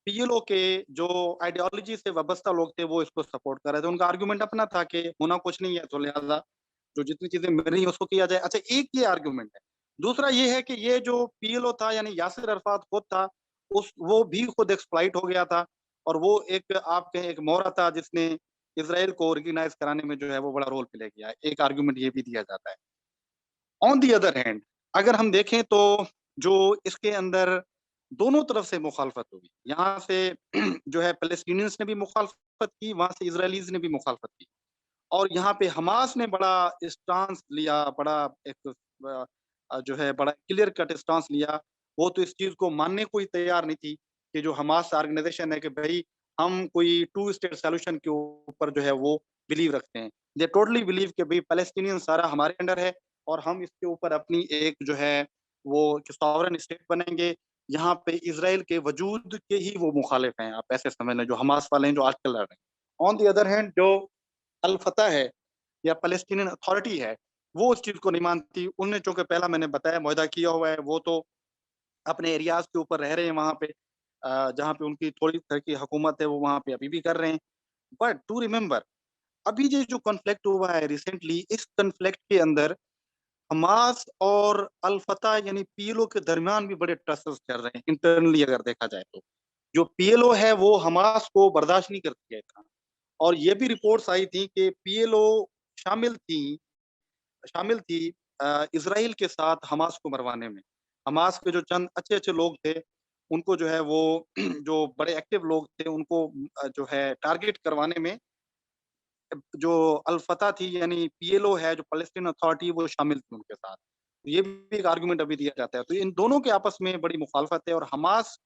पीएलओ के जो आइडियोलॉजी से वाबस्ता लोग थे वो इसको सपोर्ट कर रहे थे। उनका आर्गुमेंट अपना था कि होना कुछ नहीं है, तो लिहाजा जो जितनी चीजें मिल रही है उसको किया जाए। अच्छा, एक ये आर्गुमेंट है। दूसरा ये है कि ये जो पीएलओ था यानी यासिर अरफात खुद था, उस वो भी खुद एक्सप्लॉइट हो गया था, और वो एक आप कहें एक मोहरा था जिसने इसराइल को रिकग्नाइज कराने में जो है वो बड़ा रोल प्ले किया है। एक आर्गुमेंट ये भी दिया जाता है। ऑन दी अदर हैंड अगर हम देखें तो जो इसके अंदर दोनों तरफ से मुखालफत हुई, यहाँ से जो है पैलेस्टीनियंस ने भी मुखालफत की, वहां से इसराइलीज ने भी मुखालफत की, और यहाँ पे हमास ने बड़ा स्टांस लिया, बड़ा एक जो है बड़ा क्लियर कट स्टांस लिया। वो तो इस चीज को मानने को ही तैयार नहीं थी कि जो हमास ऑर्गेनाइजेशन है कि भाई हम कोई टू स्टेट सॉल्यूशन के ऊपर जो है वो बिलीव रखते हैं। दे टोटली बिलीव कि भाई पैलेस्टीनियन सारा हमारे अंडर है, और हम इसके ऊपर अपनी एक जो है वो सॉवरेन स्टेट बनेंगे। यहाँ पे इसराइल के वजूद के ही वो मुखालिफ हैं, आप ऐसे समझ लें, जो हमास वाले हैं जो आजकल लड़ रहे हैं। ऑन दी अदर हैंड जो अल फतह है या पैलेस्टीनियन अथॉरिटी है, वो उस चीज को नहीं मानती। उनने चूंकि पहला मैंने बताया मुआहदा किया हुआ है, वो तो अपने एरियाज के ऊपर रह रहे हैं वहां पे, जहाँ पे उनकी थोड़ी तरह की हुकूमत है वो वहां पे अभी भी कर रहे हैं। बट टू रिमेम्बर, अभी ये जो कॉन्फ्लिक्ट हुआ है रिसेंटली, इस कॉन्फ्लिक्ट के अंदर हमास और अल फतह यानी पीएलओ के दरमियान भी बड़े टसल्स चल रहे हैं इंटरनली अगर देखा जाए तो। जो पीएलओ है वो हमास को बर्दाश्त नहीं करती है इतना, और ये भी रिपोर्ट्स आई थी कि पीएलओ शामिल थी शामिल थी इसराइल के साथ हमास को मरवाने में। हमास के जो चंद अच्छे अच्छे लोग थे उनको जो है वो जो बड़े एक्टिव लोग थे उनको जो है टारगेट करवाने में जो अल फतह थी यानी पीएलओ है जो पैलेस्टीन अथॉरिटी, वो शामिल थी उनके साथ। ये भी एक आर्गुमेंट अभी दिया जाता है। तो इन दोनों के आपस में बड़ी मुखालफत है, और हमास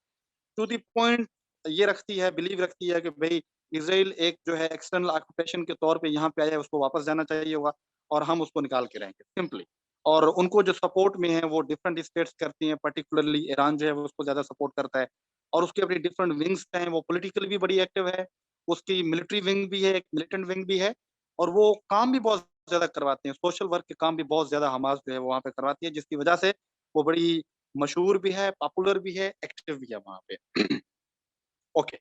टू दी पॉइंट ये रखती है, बिलीव रखती है कि भाई इसराइल एक जो है एक्सटर्नल ऑक्यूपेशन के तौर पे यहाँ पे आया है, उसको वापस जाना चाहिए होगा, और हम उसको निकाल के रहेंगे सिंपली। और उनको जो सपोर्ट में है वो डिफरेंट स्टेट्स करती हैं, पर्टिकुलरली ईरान जो है वो उसको ज्यादा सपोर्ट करता है, और उसके अपनी डिफरेंट विंग्स हैं, वो पॉलिटिकली भी बड़ी एक्टिव है, उसकी मिलिट्री विंग भी है, एक मिलिटेंट विंग भी है, और वो काम भी बहुत ज्यादा करवाते हैं, सोशल वर्क के काम भी बहुत ज्यादा हमास जो है वो वहाँ पे करवाती है, जिसकी वजह से वो बड़ी मशहूर भी है, पॉपुलर भी है, एक्टिव भी है वहाँ पे। ओके,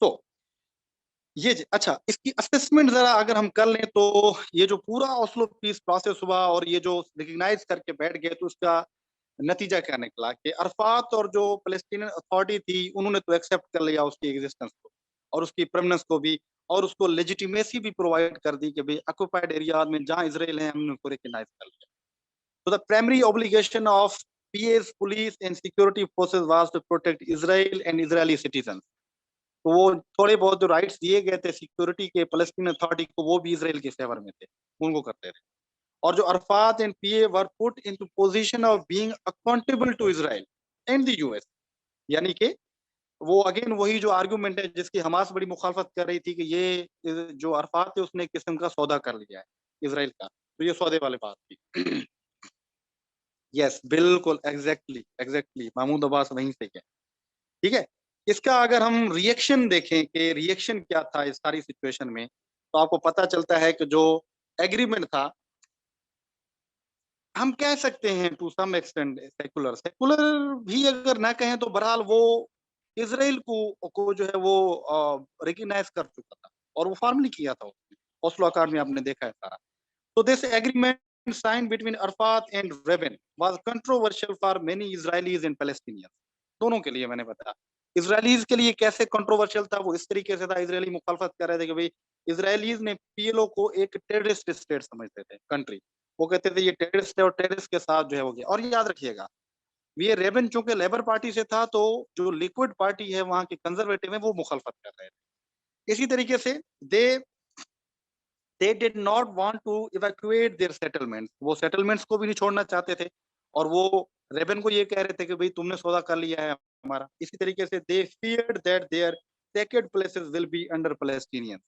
तो अच्छा, इसकी असेसमेंट जरा अगर हम कर लें तो ये जो पूरा ओस्लो पीस प्रोसेस हुआ और ये जो रिकग्नाइज करके बैठ गए, तो उसका नतीजा क्या निकला कि अरफात और जो पैलेस्टीनियन अथॉरिटी थी उन्होंने तो एक्सेप्ट कर लिया उसकी एग्जिस्टेंस को और उसकी परमानेंस को भी, और उसको लेजिटिमेसी भी प्रोवाइड कर दी कि भाई ऑक्युपाइड एरिया में जहां इसराइल है हमने उसको रिकग्नाइज कर लिया। तो the primary obligation of PS police and security forces was to protect Israel and Israeli citizen. तो वो थोड़े बहुत जो राइट्स दिए गए थे सिक्योरिटी के पैलेस्टीन अथॉरिटी को, वो भी इसराइल के फेवर में थे, उनको करते थे। और जो Arafat and PA were put into position of being accountable to Israel and the US, यानी कि वो अगेन वही जो आर्गुमेंट है जिसकी हमास बड़ी मुखालफत कर रही थी कि ये जो अरफात है उसने एक किस्म का सौदा कर लिया है इसराइल का, तो ये सौदे वाली बात थी। यस, बिल्कुल, एग्जैक्टली एग्जैक्टली, महमूद अब्बास वहीं से है। ठीक है, इसका अगर हम रिएक्शन देखें कि रिएक्शन क्या था इस सारी सिचुएशन में, तो आपको पता चलता है कि जो एग्रीमेंट था, हम कह सकते हैं to some extent secular secular भी अगर ना कहें तो बहरहाल वो इसराइल को जो है वो रिकग्नाइज कर चुका था, और वो फॉर्मली किया था उसने, ओस्लो अकॉर्ड में आपने देखा है सारा। So this agreement signed between Arafat and Rabin was controversial for many Israelis and Palestinians. दोनों के लिए मैंने बताया। इसराइलीज के लिए कैसे कंट्रोवर्शियल था, वो इस तरीके से था, इसराइली मुखालफत कर रहे थे कि भाई इसराइलीज ने पीएलओ को एक टेररिस्ट स्टेट समझते थे, कंट्री। वो कहते थे ये टेररिस्ट है और टेररिस्ट के साथ जो है हो गया। और ये याद रखिएगा, ये रेबन चूंकि लेबर पार्टी से था, तो जो लिक्विड पार्टी है वहां के कंजर्वेटिव है वो मुखालफत कर रहे थे। इसी तरीके से दे they did not want to evacuate their settlements. वो settlements को भी नहीं छोड़ना चाहते थे और वो रेबन को ये कह रहे थे कि भाई तुमने सौदा कर लिया है हमारा। इसी तरीके से they feared that their sacred places will be under Palestinians.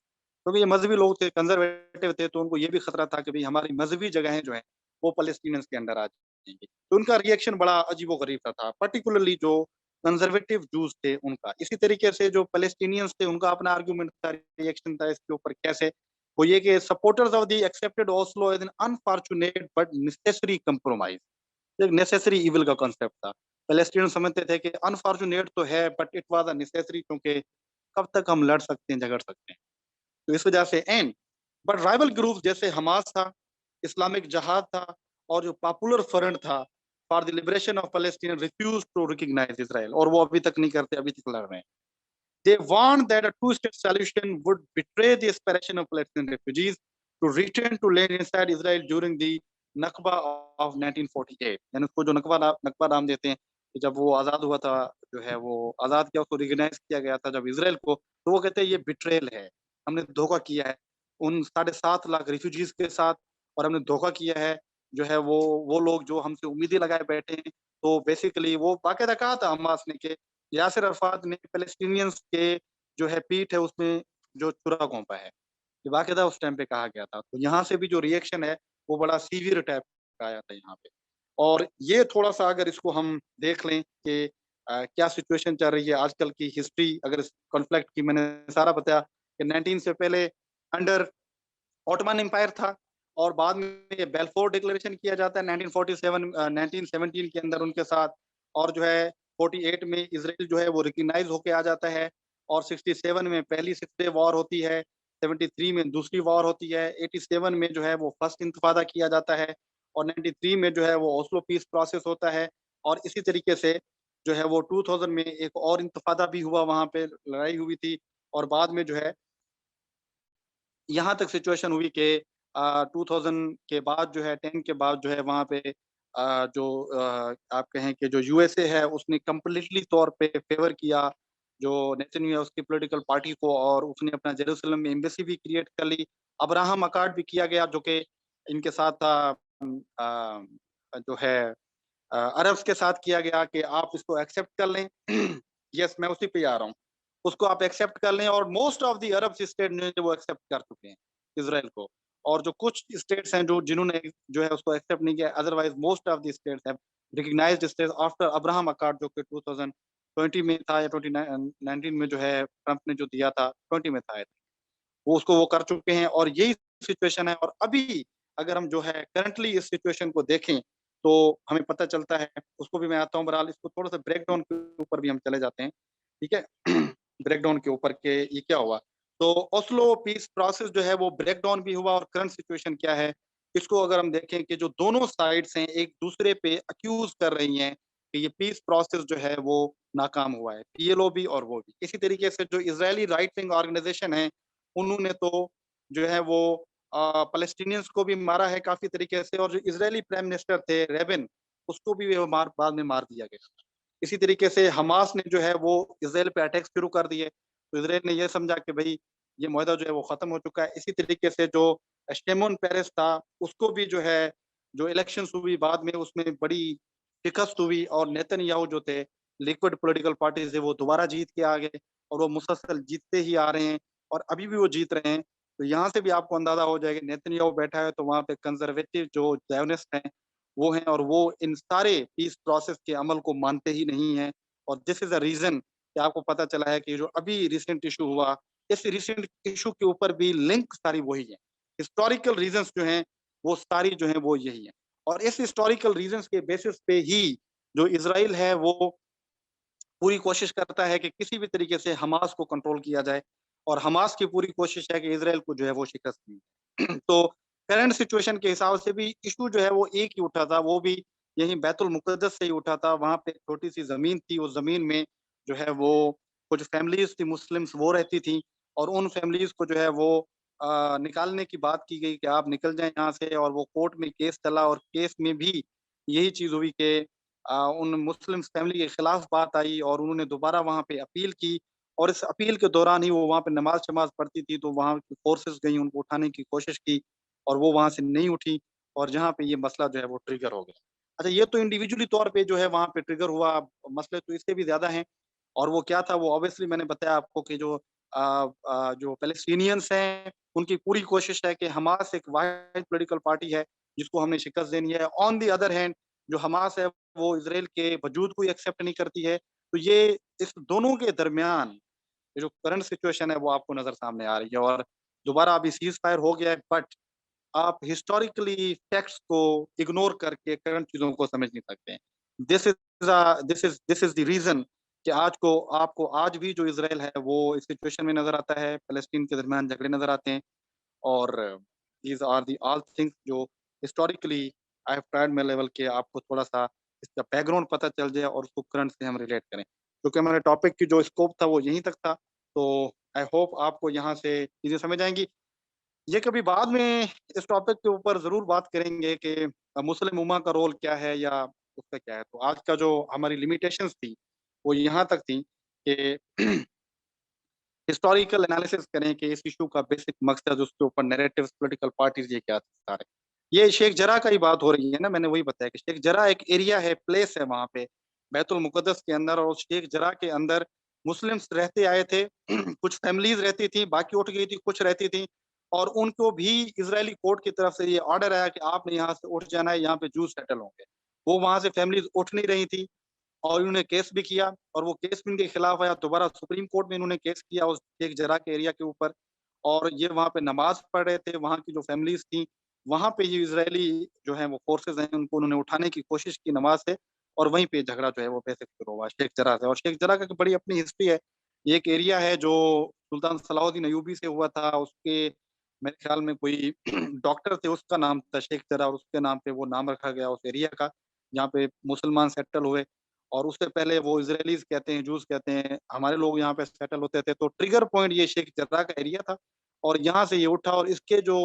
क्योंकि ये मजहबी लोग थे, कंजर्वेटिव थे, तो उनको ये भी खतरा था कि भाई हमारी मजहबी जगहें जो हैं वो पैलेस्टीनियंस के अंडर आ जाएंगी। तो उनका रिएक्शन बड़ा अजीबो-गरीब सा था, पर्टिकुलरली जो कंजर्वेटिव जूस थे उनका। इसी तरीके से जो पैलेस्टीनियंस थे उनका अपना आर्गुमेंट था, रिएक्शन था इसके ऊपर कैसे, वो ये कि supporters of the accepted Oslo as an unfortunate but necessary compromise. एक नेसेसरी इविल का कॉन्सेप्ट था। पैलेस्टीनियन समझते थे कि अनफॉर्चुनेट तो है but it was a necessary, क्योंकि कब तक हम लड़ सकते हैं, झगड़ सकते हैं। तो इस वजह से एंड बट राइवल ग्रुप जैसे हमास था, इस्लामिक जहाद था और जो पॉपुलर फ्रंट था for the Liberation of Palestine refuse to recognise Israel, और वो अभी तक नहीं करते, अभी तक लड़ रहे हैं। They warned that a two-state solution would betray the aspiration of Palestinian refugees to return to land inside Israel during the Nakba of 1948। यानी उसको जो नकबा नाम देते हैं कि जब वो आज़ाद हुआ था, जो है वो आज़ाद किया, उसको रिकॉग्नाइज किया गया था जब इसराइल को, तो वो कहते हैं ये बिट्रेयल है, हमने धोखा किया है उन 7.5 लाख रिफ्यूजीज के साथ, और हमने धोखा किया है जो है वो लोग जो हमसे उम्मीदें लगाए बैठे हैं। तो बेसिकली वो बाकायदा कहा था हमास ने कि यासिर अरफात ने पैलेस्टीनियंस के जो है पीठ है उसमें जो छुरा घोंपा है, ये बाकायदा उस टाइम पे कहा गया था। तो यहाँ से भी जो रिएक्शन है वो बड़ा सीवियर टाइप का आया था यहाँ पे। और ये थोड़ा-सा अगर इसको हम देख लें कि क्या सिचुएशन चल रही है आजकल की हिस्ट्री, अगर इस कॉन्फ्लिक्ट की मैंने सारा बताया कि 19 से पहले अंडर ऑटोमन एम्पायर था और बाद में ये बेल्फोर डिक्लेरेशन किया जाता है 1947 1917 के अंदर उनके साथ, और जो है 48 में इज़राइल जो है वो रिकॉग्नाइज होके आ जाता है, और 67 में पहली सिक्स डे वॉर होती है, 73 में दूसरी वॉर होती है, 87 में जो है वो फर्स्ट इंतफादा किया जाता है, और 93 में जो है वो ओस्लो पीस प्रोसेस होता है, और इसी तरीके से जो है वो 2000 में एक और इंतफादा भी हुआ, वहाँ पे लड़ाई हुई थी, और बाद में जो है यहाँ तक सिचुएशन हुई कि 2000 के बाद जो है 10 के बाद जो है वहाँ पे आप कहें कि जो यूएसए है उसने कंप्लीटली तौर पे फेवर किया जो नेतन्याहू उसकी पॉलिटिकल पार्टी को, और उसने अपना जेरूसलम में एम्बेसी भी क्रिएट कर ली। अब्राहम अकॉर्ड भी किया गया जो कि इनके साथ था, जो है अरब्स के साथ किया गया कि आप इसको एक्सेप्ट कर लें। यस, मैं उसी पे आ रहा हूँ। उसको आप एक्सेप्ट कर लें, और most of the Arab state ने वो एक्सेप्ट कर चुके हैं इसराइल को, और जो कुछ स्टेट्स हैं जो जिन्होंने जो है उसको एक्सेप्ट नहीं किया, otherwise most of the states have recognised states after Abraham Accord जो कि 2020 में था या 2019 में जो है ट्रंप ने जो दिया था, 20 में था, वो उसको वो कर चुके हैं, और यही सिचुएशन है। और अभी अगर हम जो है करंटली इस सिचुएशन को देखें तो हमें पता चलता है, उसको भी मैं आता हूँ, बहरहाल इसको थोड़ा सा ब्रेक डाउन के ऊपर भी हम चले जाते हैं, ठीक है। ब्रेक डाउन के ऊपर के ये क्या हुआ, तो ओस्लो पीस प्रोसेस जो है वो ब्रेक डाउन भी हुआ, और करंट सिचुएशन क्या है इसको अगर हम देखें कि जो दोनों साइड्स हैं एक दूसरे पे अक्यूज कर रही हैं कि ये पीस प्रोसेस जो है वो नाकाम हुआ है, पीएलओ भी और वो भी। इसी तरीके से जो इजरायली राइट विंग ऑर्गेनाइजेशन है उन्होंने तो जो है वो पैलेस्टीनियंस को भी मारा है काफ़ी तरीके से, और जो इज़रायली प्राइम मिनिस्टर थे रेबिन, उसको भी वो बाद में मार दिया गया। इसी तरीके से हमास ने जो है वो इज़राइल पे अटैक शुरू कर दिए, तो इज़राइल ने ये समझा कि भई ये मुआहदा जो है वो ख़त्म हो चुका है। इसी तरीके से जो शिमोन पेरेस था, उसको भी जो है जो इलेक्शंस हुई बाद में उसमें बड़ी शिकस्त हुई, और नेतन्याहू जो थे लिक्विड पॉलिटिकल पार्टी से वो दोबारा जीत के आ गए, और वो मुसलसल जीतते ही आ रहे हैं, और अभी भी वो जीत रहे हैं। तो यहाँ से भी आपको अंदाजा हो जाएगा नेतन्याहू बैठा है तो वहाँ पे कंजर्वेटिव जो ज़ायोनिस्ट हैं वो हैं, और वो इन सारे पीस प्रोसेस के अमल को मानते ही नहीं हैं। और दिस इज़ अ रीज़न कि आपको पता चला है कि जो अभी रिसेंट इश्यू हुआ, इस रिसेंट इश्यू के ऊपर भी लिंक सारी वही है। हिस्टोरिकल रीज़न्स जो हैं वो सारी जो हैं वो यही हैं, और इस हिस्टोरिकल रीज़न्स के बेसिस पे ही जो इज़राइल है वो पूरी कोशिश करता है कि किसी भी तरीके से हमास को कंट्रोल किया जाए, और हमास की पूरी कोशिश है कि इज़राइल को जो है वो शिकस्त दी। तो करंट सिचुएशन के हिसाब से भी इश्यू जो है वो एक ही उठा था, वो भी यहीं बैतुल मुक़द्दस से ही उठा था। वहाँ पे छोटी-सी ज़मीन थी, उस ज़मीन में जो है वो कुछ फैमिलीज़ थी मुस्लिम्स वो रहती थी, और उन फैमिलीज़ को जो है वो निकालने की बात की गई कि आप निकल जाएँ यहाँ से, और वो कोर्ट में केस चला, और केस में भी यही चीज़ हुई कि उन मुस्लिम फैमिली के खिलाफ बात आई, और उन्होंने दोबारा वहाँ पे अपील की, और इस अपील के दौरान ही वो वहाँ पे नमाज-शमाज पढ़ती थी, तो वहाँ की फ़ोर्सेस गई, उनको उठाने की कोशिश की और वो वहाँ से नहीं उठी और जहाँ पे ये मसला जो है वो ट्रिगर हो गया। अच्छा, ये तो इंडिविजुअली तौर पे जो है वहाँ पे ट्रिगर हुआ, अब मसले तो इससे भी ज़्यादा हैं और वो क्या था, वो ऑब्वियसली मैंने बताया आपको कि जो पैलेस्टीनियंस हैं, उनकी पूरी कोशिश है कि हमास एक वाहिद पॉलिटिकल पार्टी है, जिसको हमने शिकस्त देनी है। ऑन द अदर हैंड जो हमास है, वो इज़राइल के वजूद को ही एक्सेप्ट नहीं करती है। तो ये इस दोनों के दरमियान ये जो करंट सिचुएशन है, वो आपको नज़र सामने आ रही है और दोबारा अभी सीज़ फायर हो गया है, बट आप हिस्टोरिकली फैक्ट्स को इग्नोर करके करंट चीज़ों को समझ नहीं सकते हैं। दिस इज़ द रीज़न कि आज को आपको आज भी जो इज़राइल है, वो इस सिचुएशन में नज़र आता है, फ़लस्तीन के दरमियान झगड़े नज़र आते हैं और these are the all things जो historically I have tried my level के आपको थोड़ा-सा इसका बैकग्राउंड पता चल जाए और उसको करंट से हम रिलेट करें। क्योंकि हमारे टॉपिक की जो स्कोप था, वो यहीं तक था, तो आई होप आपको यहाँ से चीज़ें समझ आएँगी। ये कभी बाद में इस टॉपिक के ऊपर ज़रूर बात करेंगे कि मुस्लिम उम्मा का रोल क्या है या उसका क्या है। तो आज का जो हमारी लिमिटेशंस थी, वो यहाँ तक थी कि हिस्टोरिकल एनालिसिस करें कि इस इश्यू का बेसिक मकसद, उसके ऊपर नैरेटिव्स, पॉलिटिकल पार्टीज़ ये क्या थे सारे। ये शेख जरह का ही बात हो रही है ना, मैंने वही बताया कि शेख जरह एक एरिया है, प्लेस है वहाँ पे, बैतुल मुक़द्दस के अंदर और शेख जरह के अंदर मुस्लिम्स रहते आए थे। कुछ फैमिलीज़ रहती थी, बाकी उठ गई थी, कुछ रहती थी और उनको भी इज़राइली कोर्ट की तरफ से ये ऑर्डर आया कि आपने यहाँ से उठ जाना है, यहाँ पे जूस सेटल होंगे। वो वहाँ से फैमिलीज़ उठ नहीं रही थी और इन्होंने केस भी किया और वो केस भी इनके खिलाफ आया। दोबारा सुप्रीम कोर्ट में इन्होंने केस किया उस शेख जरह के एरिया के ऊपर और ये वहाँ पे नमाज़ पढ़ रहे थे। वहाँ की जो फैमिलीज़ थी, वहाँ पे ये इज़राइली जो हैं वो फ़ोर्सेज़ हैं, उनको उन्होंने उठाने की कोशिश की नमाज़ से और वहीं पे झगड़ा जो है वो बेसिक शुरू हुआ शेख जरह से और शेख जरह का एक बड़ी अपनी हिस्ट्री है। ये एक एरिया है जो सुल्तान सलाहुद्दीन अय्यूबी से हुआ था। उसके मेरे ख़्याल में कोई डॉक्टर थे, उसका नाम था शेख जरह और उसके नाम पे वो नाम रखा गया उस एरिया का, जहाँ पे मुसलमान सेटल हुए। और उससे पहले वो इज़राइलीज़ कहते हैं, जूस कहते हैं, हमारे लोग यहाँ पे सेटल होते थे, तो ट्रिगर पॉइंट ये शेख जर्राह का एरिया था और यहाँ से ये उठा और इसके जो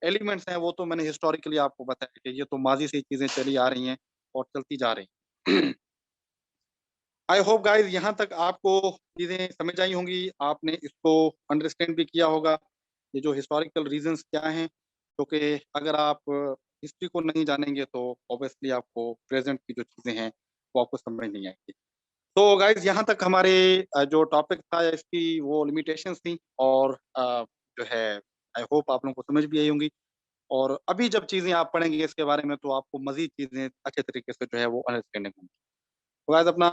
एलिमेंट्स हैं, वो तो मैंने हिस्टोरिकली आपको बताया कि ये तो माज़ी से ही चीज़ें चली आ रही हैं और चलती जा रही हैं। आई होप गाइज़ यहाँ तक आपको चीज़ें समझ आई होंगी, आपने इसको अंडरस्टैंड भी किया होगा, ये जो हिस्टोरिकल रीज़न्स क्या हैं, क्योंकि अगर आप हिस्ट्री को नहीं जानेंगे तो ऑब्वियसली आपको प्रेज़ेंट की जो चीज़ें हैं, वो आपको समझ नहीं आएँगी। तो गाइज़ यहाँ तक हमारे जो टॉपिक था इसकी वो लिमिटेशंस थी और जो है आई होप आप लोगों को समझ भी आई होंगी और अभी जब चीज़ें आप पढ़ेंगे इसके बारे में तो आपको मज़ीद चीज़ें अच्छे तरीके से जो है वो अंडरस्टैंडिंग होंगी। तो गाइज़ अपना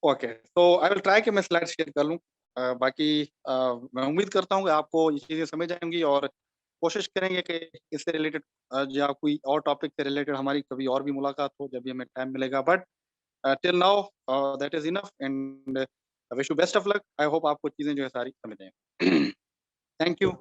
ओके, तो आई विल ट्राई कि मैं स्लाइड शेयर कर लूँ। बाकी मैं उम्मीद करता हूँ कि आपको ये चीज़ें समझ आएँगी और कोशिश करेंगे कि इससे रिलेटेड या कोई और टॉपिक से रिलेटेड हमारी कभी और भी मुलाकात हो जब भी हमें टाइम मिलेगा। But till now that is enough and I wish you best of luck. I hope आपको चीज़ें जो है सारी समझ आएँ। Thank you.